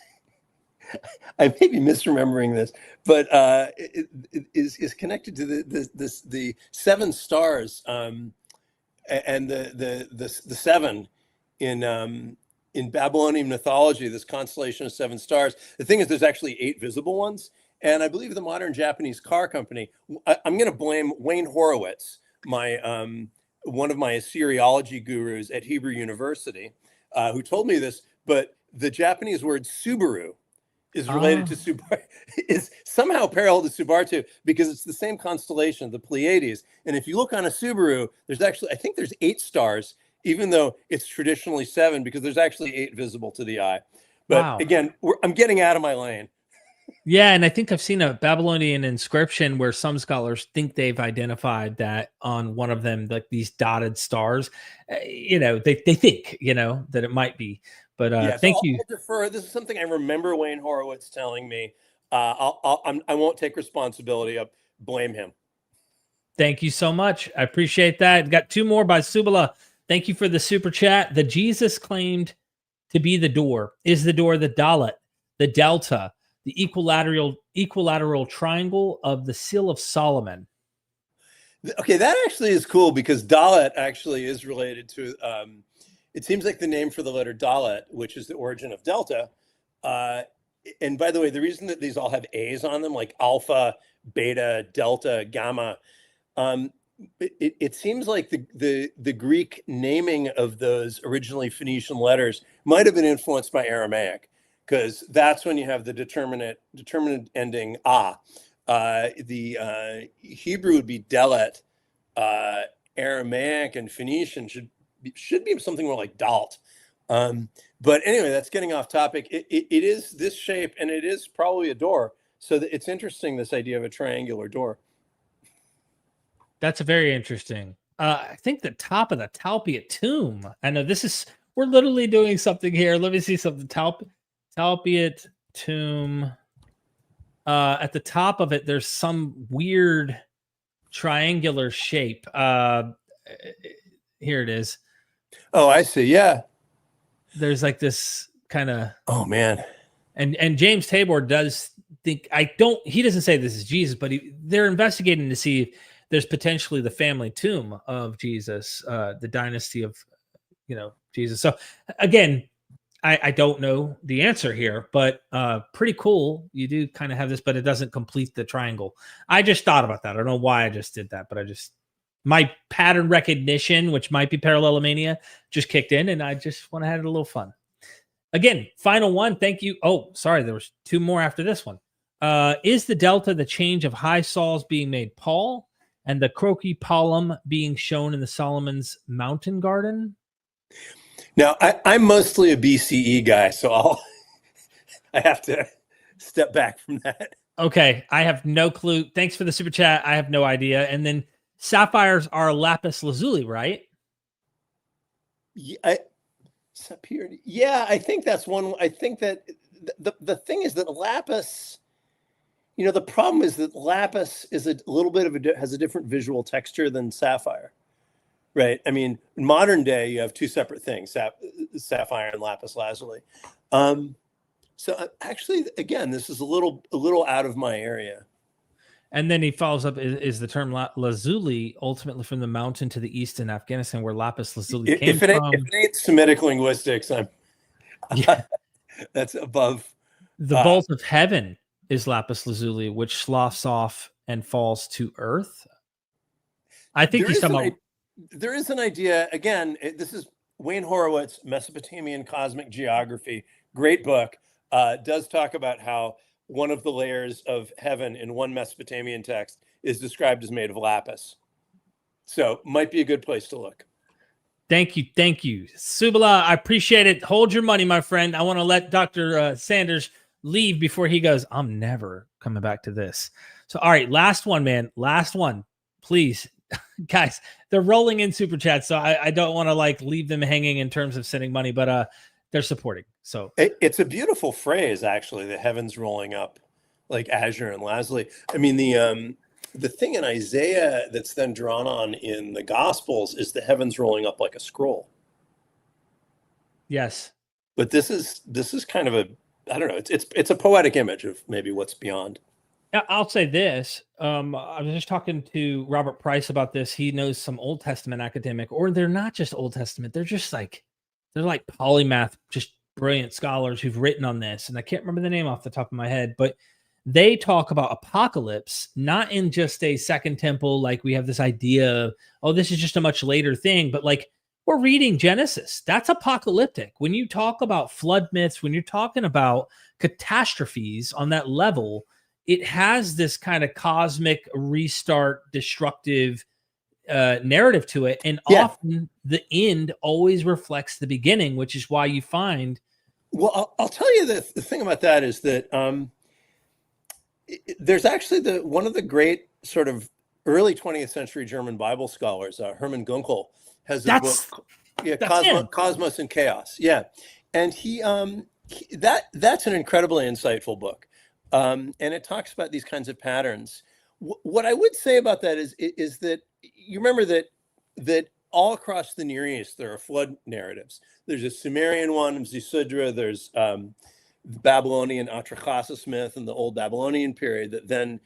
Speaker 2: I may be misremembering this, but it is connected to the seven stars, and the seven in Babylonian mythology. This constellation of seven stars. The thing is, there's actually 8 visible ones, and I believe the modern Japanese car company. I'm going to blame Wayne Horowitz, my one of my Assyriology gurus at Hebrew University, who told me this. But the Japanese word Subaru is related to Subaru, is somehow parallel to Subartu because it's the same constellation, the Pleiades. And if you look on a Subaru, there's actually, I think there's 8 stars, even though it's traditionally 7, because there's actually 8 visible to the eye. But again, I'm getting out of my lane.
Speaker 1: Yeah, and I think I've seen a Babylonian inscription where some scholars think they've identified that on one of them, like these dotted stars. They think, that it might be. But thank you.
Speaker 2: I'll defer. This is something I remember Wayne Horowitz telling me. I won't take responsibility. I'll blame him.
Speaker 1: Thank you so much. I appreciate that. Got 2 more by Subala. Thank you for the super chat. The Jesus claimed to be the door. Is the door the Dalet, the delta, the equilateral triangle of the Seal of Solomon?
Speaker 2: Okay, that actually is cool because Dalet actually is related to. It seems like the name for the letter Dalet, which is the origin of delta. And by the way, the reason that these all have A's on them, like alpha, beta, delta, gamma, it seems like the Greek naming of those originally Phoenician letters might have been influenced by Aramaic, because that's when you have the determinate ending ah. The Hebrew would be delet. Aramaic and Phoenician should be something more like dalt. But anyway, that's getting off topic. It is this shape, and it is probably a door. So it's interesting, this idea of a triangular door.
Speaker 1: That's very interesting. I think the top of the Talpiot tomb. I know we're literally doing something here. Let me see something. Talpiot tomb. At the top of it, there's some weird triangular shape. Here it is.
Speaker 2: Oh, I see. Yeah.
Speaker 1: There's like this kind of.
Speaker 2: Oh man.
Speaker 1: And James Tabor does think he doesn't say this is Jesus, but they're investigating to see if there's potentially the family tomb of Jesus, the dynasty of, Jesus. So again, I don't know the answer here, but pretty cool. You do kind of have this, but it doesn't complete the triangle. I just thought about that. I don't know why I just did that, but my pattern recognition, which might be parallelomania, just kicked in, and I just want to have a little fun. Again, final one. Thank you. Oh, sorry. There was 2 more after this one. Is the delta the change of high Saul's being made Paul and the croci palm being shown in the Solomon's mountain garden?
Speaker 2: Now, I'm mostly a BCE guy, so I have to step back from that.
Speaker 1: Okay, I have no clue. Thanks for the super chat. I have no idea. And then sapphires are lapis lazuli, right?
Speaker 2: Yeah, yeah, I think that's one. I think that the thing is that lapis, the problem is that lapis is a little bit of has a different visual texture than sapphire, right? I mean, in modern day, you have two separate things, sapphire and lapis lazuli. So actually, again, this is a little out of my area.
Speaker 1: And then he follows up, is the term lazuli ultimately from the mountain to the east in Afghanistan where lapis lazuli came from?
Speaker 2: If it ain't Semitic linguistics,
Speaker 1: Yeah.
Speaker 2: That's above.
Speaker 1: The bolt of heaven is lapis lazuli, which sloughs off and falls to earth. I think he's talking about...
Speaker 2: There is an idea, again, this is Wayne Horowitz, Mesopotamian Cosmic Geography, great book, does talk about how one of the layers of heaven in one Mesopotamian text is described as made of lapis. So might be a good place to look.
Speaker 1: Thank you. Thank you. Subala, I appreciate it. Hold your money, my friend. I want to let Dr. Sanders leave before he goes, I'm never coming back to this. So, all right, last one, man. Last one, please. Guys, they're rolling in super chats, so I don't want to leave them hanging in terms of sending money, but they're supporting. So
Speaker 2: it's a beautiful phrase, actually, the heavens rolling up like Azure and Lazuli. I mean, the thing in Isaiah that's then drawn on in the Gospels is the heavens rolling up like a scroll.
Speaker 1: Yes.
Speaker 2: But this is kind of I don't know, it's a poetic image of maybe what's beyond.
Speaker 1: I'll say this. I was just talking to Robert Price about this. He knows some Old Testament academic, or they're not just Old Testament. They're just they're like polymath, just brilliant scholars who've written on this. And I can't remember the name off the top of my head, but they talk about apocalypse, not in just a second temple. Like we have this idea of, oh, this is just a much later thing, but we're reading Genesis. That's apocalyptic. When you talk about flood myths, when you're talking about catastrophes on that level, it has this kind of cosmic restart, destructive narrative to it. And often the end always reflects the beginning, which is why you find...
Speaker 2: Well, I'll tell you the thing about that is that there's actually one of the great sort of early 20th century German Bible scholars, Hermann Gunkel, has a book, Cosmos and Chaos. Yeah. And that's an incredibly insightful book. And it talks about these kinds of patterns. What I would say about that is that you remember that all across the Near East, there are flood narratives. There's a Sumerian one, Zisudra, there's the Babylonian Atrahasis myth in the Old Babylonian period that then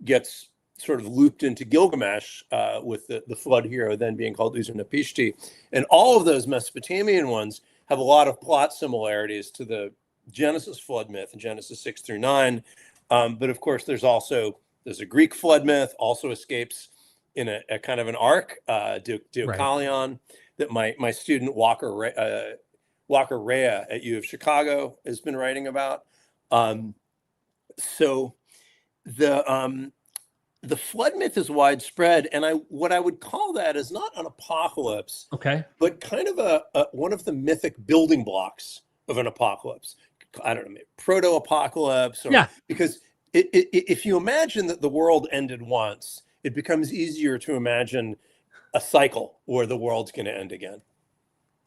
Speaker 2: gets sort of looped into Gilgamesh with the flood hero then being called Uzur-Napishti. And all of those Mesopotamian ones have a lot of plot similarities to the Genesis flood myth in Genesis 6-9. But of course, there's a Greek flood myth, also escapes in a kind of an arc, Deucalion, right, that my student Walker Rea at U of Chicago has been writing about. So the flood myth is widespread, and what I would call that is not an apocalypse,
Speaker 1: okay,
Speaker 2: but kind of one of the mythic building blocks of an apocalypse. I don't know, maybe proto-apocalypse, because if you imagine that the world ended once, it becomes easier to imagine a cycle where the world's going to end again.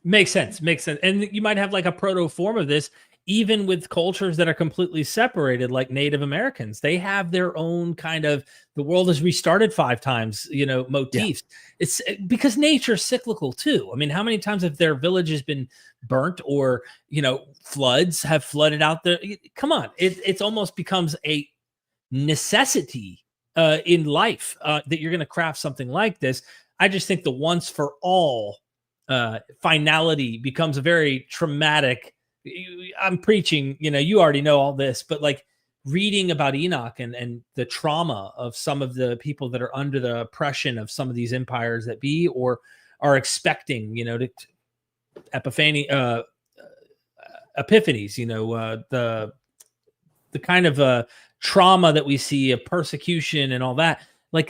Speaker 1: Makes sense. And you might have a proto form of this, even with cultures that are completely separated, like Native Americans. They have their own kind of, the world has restarted 5 times, motifs. Yeah. It's because nature's cyclical too. I mean, how many times have their villages been burnt or, floods have flooded out there? Come on. It's almost becomes a necessity in life that you're going to craft something like this. I just think the once for all finality becomes a very traumatic. I'm preaching, you already know all this, but reading about Enoch and the trauma of some of the people that are under the oppression of some of these empires that be, or are expecting, epiphanies, the kind of trauma that we see of persecution and all that.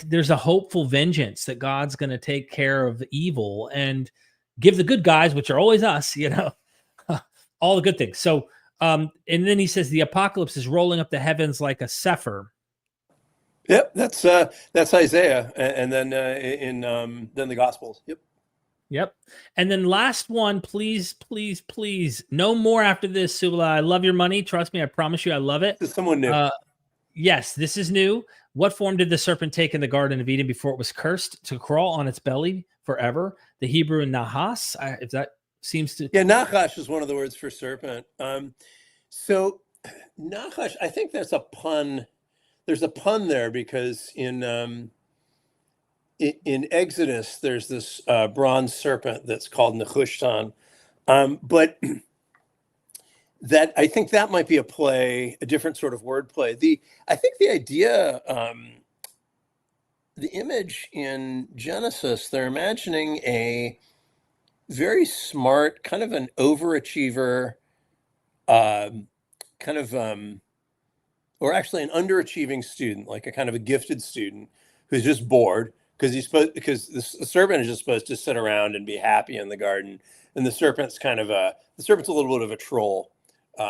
Speaker 1: There's a hopeful vengeance that God's going to take care of the evil. And give the good guys, which are always us, you know, all the good things. So, and then he says the apocalypse is rolling up the heavens like a Sefer.
Speaker 2: Yep, that's Isaiah, and then then the Gospels. Yep.
Speaker 1: Yep. And then last one, please, please, please, no more after this, Subala. I love your money. Trust me, I promise you, I love it.
Speaker 2: This is someone new.
Speaker 1: Yes, this is new. What form did the serpent take in the Garden of Eden before it was cursed to crawl on its belly forever? The Hebrew nahas, if that seems to...
Speaker 2: Yeah, nachash is one of the words for serpent. So nachash, I think there's a pun. There's a pun there because in Exodus, there's this bronze serpent that's called Nehushtan. But that, I think that might be a play, a different sort of word play. I think the idea, the image in Genesis, they're imagining a very smart, kind of an overachiever, or actually an underachieving student, like a kind of a gifted student who's just bored because the serpent is just supposed to sit around and be happy in the garden, and the serpent's a little bit of a troll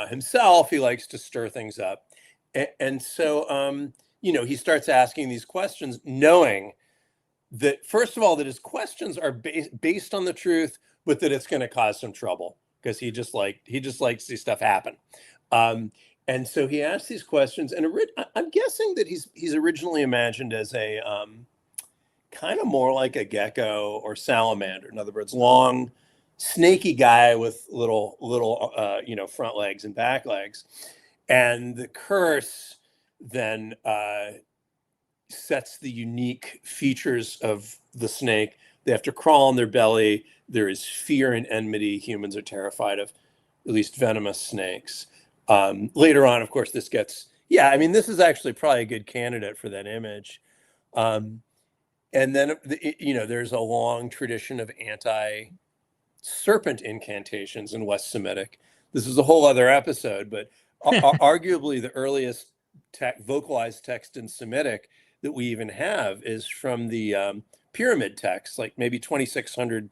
Speaker 2: himself. He likes to stir things up, and so he starts asking these questions, knowing that first of all that his questions are based on the truth, but that it's going to cause some trouble because he just likes to see stuff happen. And so he asks these questions, and I'm guessing that he's originally imagined as a kind of more like a gecko or salamander. In other words, long, snaky guy with little front legs and back legs. And the curse then sets the unique features of the snake. They have to crawl on their belly. There is fear and enmity. Humans are terrified of at least venomous snakes. Later on, of course, this is actually probably a good candidate for that image. And then, there's a long tradition of anti-serpent incantations in West Semitic. This is a whole other episode, but arguably the earliest vocalized text in Semitic that we even have is from the pyramid text, like maybe 2600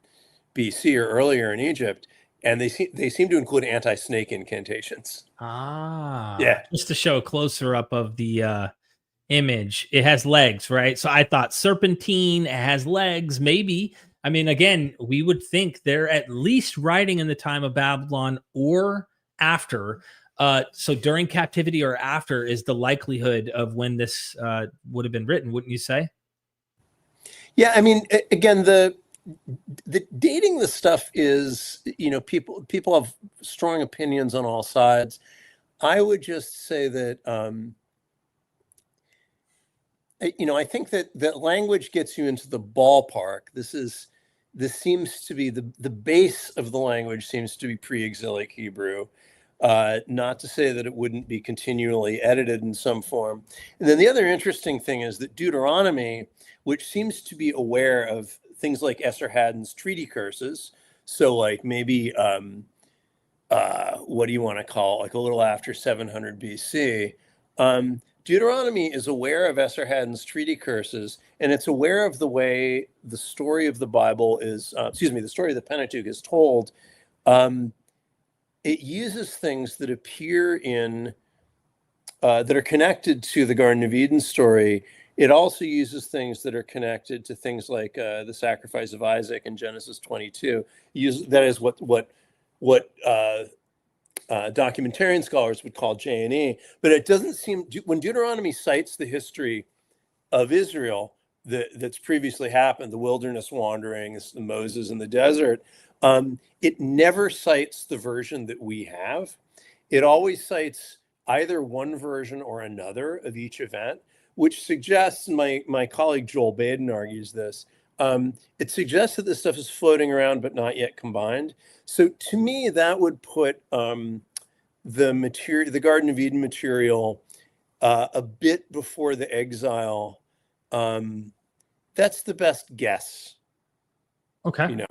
Speaker 2: BC or earlier in Egypt. And they seem to include anti-snake incantations.
Speaker 1: Yeah. Just to show a closer up of the image. It has legs, right? So I thought serpentine, it has legs, maybe. I mean, again, we would think they're at least writing in the time of Babylon or after. So during captivity or after is the likelihood of when this would have been written, wouldn't you say?
Speaker 2: Yeah, I mean, again, the dating the stuff is, people have strong opinions on all sides. I would just say that, I think that language gets you into the ballpark. This seems to be the base of the language seems to be pre-exilic Hebrew. Not to say that it wouldn't be continually edited in some form. And then the other interesting thing is that Deuteronomy, which seems to be aware of things like Esarhaddon's treaty curses, so like maybe what do you want to call, like a little after 700 BC, Deuteronomy is aware of Esarhaddon's treaty curses, and it's aware of the way the story of the Bible is, the story of the Pentateuch is told. It uses things that appear in, that are connected to the Garden of Eden story. It also uses things that are connected to things like the sacrifice of Isaac in Genesis 22. That is what documentarian scholars would call J&E. But it doesn't seem, when Deuteronomy cites the history of Israel that's previously happened, the wilderness wanderings, the Moses in the desert, it never cites the version that we have. It always cites either one version or another of each event, which suggests, and my colleague Joel Baden argues this, it suggests that this stuff is floating around but not yet combined. So to me, that would put the Garden of Eden material a bit before the exile. That's the best guess.
Speaker 1: Okay.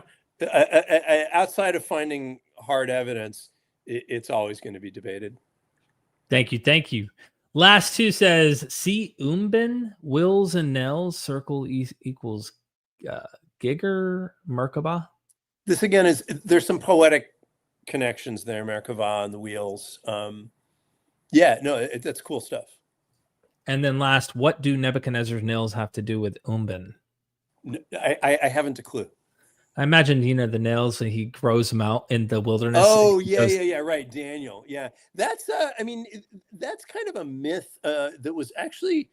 Speaker 2: Outside of finding hard evidence, it's always going to be debated.
Speaker 1: Thank you. Last two says, see Umben, Wills and Nels, circle equals Giger, Merkaba.
Speaker 2: This again there's some poetic connections there, Merkava and the wheels. Yeah, no, that's cool stuff.
Speaker 1: And then last, what do Nebuchadnezzar's nails have to do with Umbin?
Speaker 2: I haven't a clue.
Speaker 1: I imagine, the nails, and he grows them out in the wilderness.
Speaker 2: Oh, yeah, right. Daniel. Yeah. That's, that's kind of a myth that was actually,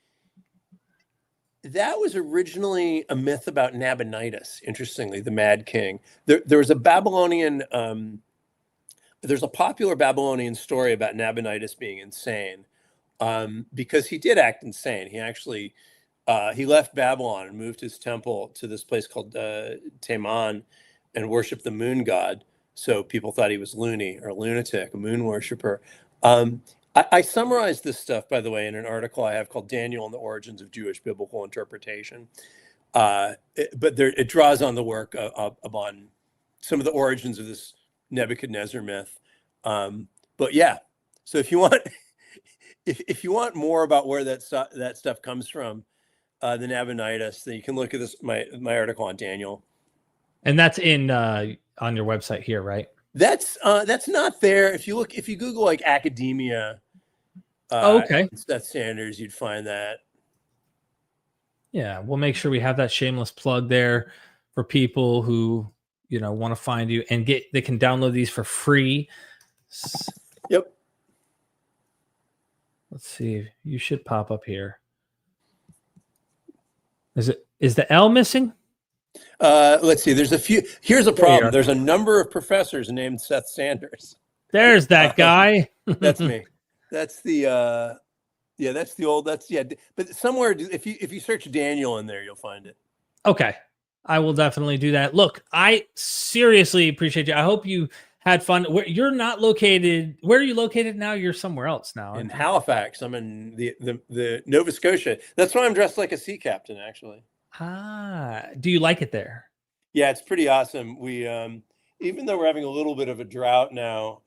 Speaker 2: that was originally a myth about Nabonidus, interestingly, the Mad King. There was a Babylonian, there's a popular Babylonian story about Nabonidus being insane because he did act insane. He actually, he left Babylon and moved his temple to this place called Teman and worshiped the moon god. So people thought he was loony or lunatic, a moon worshiper. I summarized this stuff, by the way, in an article I have called Daniel and the Origins of Jewish Biblical Interpretation. But it draws on the work on some of the origins of this Nebuchadnezzar myth. But yeah, so if you want, if you want more about where that stuff comes from, the Nabonidus, then you can look at this my article on Daniel. And
Speaker 1: that's in on your website here, right?
Speaker 2: That's not there. If you Google like academia,
Speaker 1: okay,
Speaker 2: Seth Sanders, you'd find that.
Speaker 1: Yeah, we'll make sure we have that shameless plug there for people who want to find you and they can download these for free.
Speaker 2: Yep.
Speaker 1: Let's see. You should pop up here. Is the L missing?
Speaker 2: Let's see. There's a few. Here's a problem. There's a number of professors named Seth Sanders.
Speaker 1: There's that guy.
Speaker 2: That's me. That's the that's the old. But somewhere, if you search Daniel in there, you'll find it.
Speaker 1: Okay, I will definitely do that. Look, I seriously appreciate you. I hope you had fun. You're not located. Where are you located now? You're somewhere else now.
Speaker 2: In Halifax. I'm in the Nova Scotia. That's why I'm dressed like a sea captain, actually.
Speaker 1: Do you like it there?
Speaker 2: Yeah, it's pretty awesome. We even though we're having a little bit of a drought now,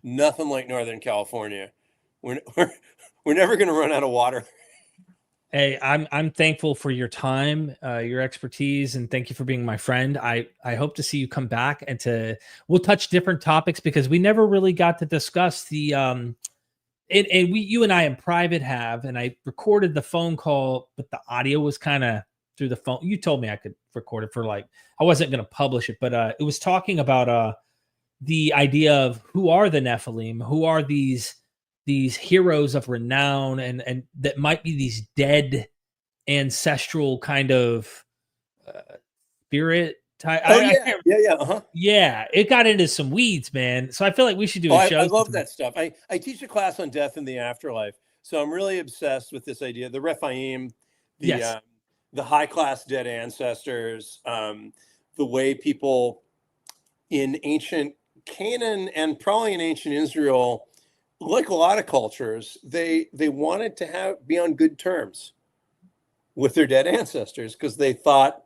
Speaker 2: nothing like Northern California. We're never going to run out of water.
Speaker 1: Hey, I'm thankful for your time, your expertise, and thank you for being my friend. I hope to see you come back and we'll touch different topics because we never really got to discuss the you and I in private have, and I recorded the phone call, but the audio was kind of through the phone. You told me I could record it I wasn't going to publish it, but it was talking about the idea of who are the Nephilim, who are these heroes of renown, and that might be these dead ancestral kind of spirit type. Yeah, it got into some weeds, man. So I feel like we should do a show.
Speaker 2: I love that stuff. I teach a class on death and the afterlife, so I'm really obsessed with this idea. The Rephaim, the high class dead ancestors, the way people in ancient Canaan and probably in ancient Israel, like a lot of cultures, they wanted to be on good terms with their dead ancestors because they thought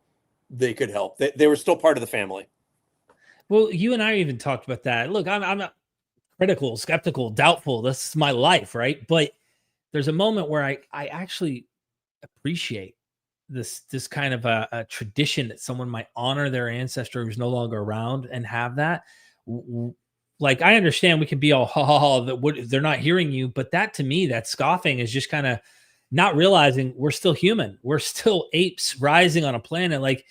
Speaker 2: they could help. They were still part of the family.
Speaker 1: Well, you and I even talked about that. Look, I'm not critical, skeptical, doubtful. This is my life, right? But there's a moment where I actually appreciate this kind of a tradition that someone might honor their ancestor who's no longer around and have that. Like, I understand we can be all that they're not hearing you, but that, to me, that scoffing is just kind of not realizing we're still human. We're still apes rising on a planet. Like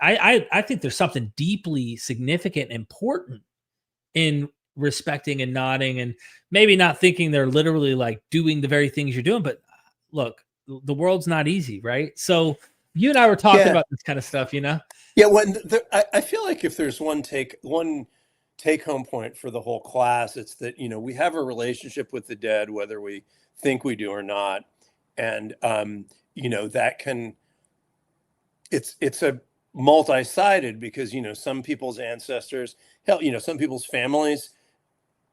Speaker 1: I think there's something deeply significant, important in respecting and nodding, and maybe not thinking they're literally like doing the very things you're doing. But look, the world's not easy, right? So you and I were talking about this kind of stuff, Yeah.
Speaker 2: I feel like if there's one take-home point for the whole class, it's that we have a relationship with the dead, whether we think we do or not, and that can it's a multi-sided because some people's ancestors, hell, some people's families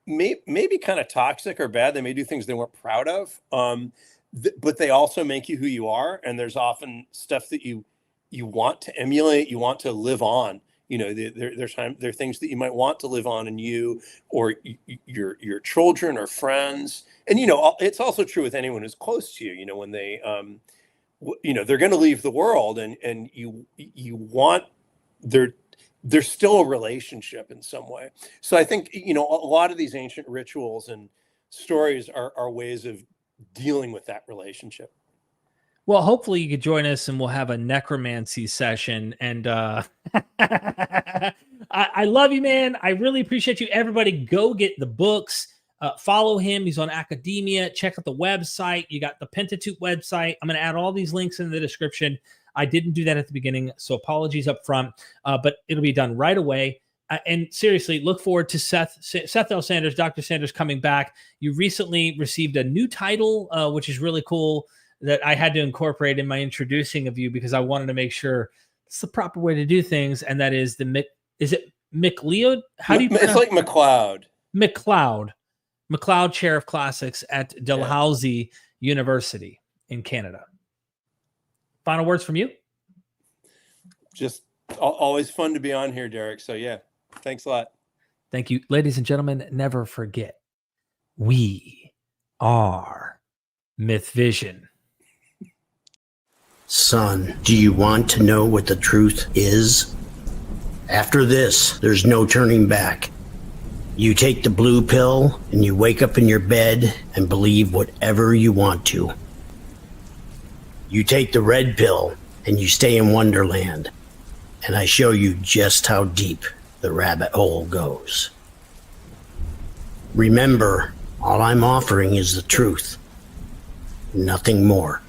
Speaker 2: may be kind of toxic or bad. They may do things they weren't proud of, but they also make you who you are, and there's often stuff that you want to emulate, you want to live on. There are things that you might want to live on in you or your children or friends. And, it's also true with anyone who's close to you, when they, they're going to leave the world and you want there's still a relationship in some way. So I think, a lot of these ancient rituals and stories are ways of dealing with that relationship.
Speaker 1: Well, hopefully you could join us and we'll have a necromancy session. And I love you, man. I really appreciate you. Everybody go get the books. Follow him. He's on Academia. Check out the website. You got the Pentateuch website. I'm going to add all these links in the description. I didn't do that at the beginning, so apologies up front, but it'll be done right away. And seriously, look forward to Seth L. Sanders, Dr. Sanders coming back. You recently received a new title, which is really cool, that I had to incorporate in my introducing of you because I wanted to make sure it's the proper way to do things, and that is is it McLeod? How do you pronounce it?
Speaker 2: It's like McLeod.
Speaker 1: McLeod Chair of Classics at Dalhousie University in Canada. Final words from you?
Speaker 2: Just always fun to be on here, Derek. So yeah, thanks a lot.
Speaker 1: Thank you. Ladies and gentlemen, never forget, we are MythVision.
Speaker 3: Son, do you want to know what the truth is? After this, there's no turning back. You take the blue pill and you wake up in your bed and believe whatever you want to. You take the red pill and you stay in Wonderland, and I show you just how deep the rabbit hole goes. Remember, all I'm offering is the truth, nothing more.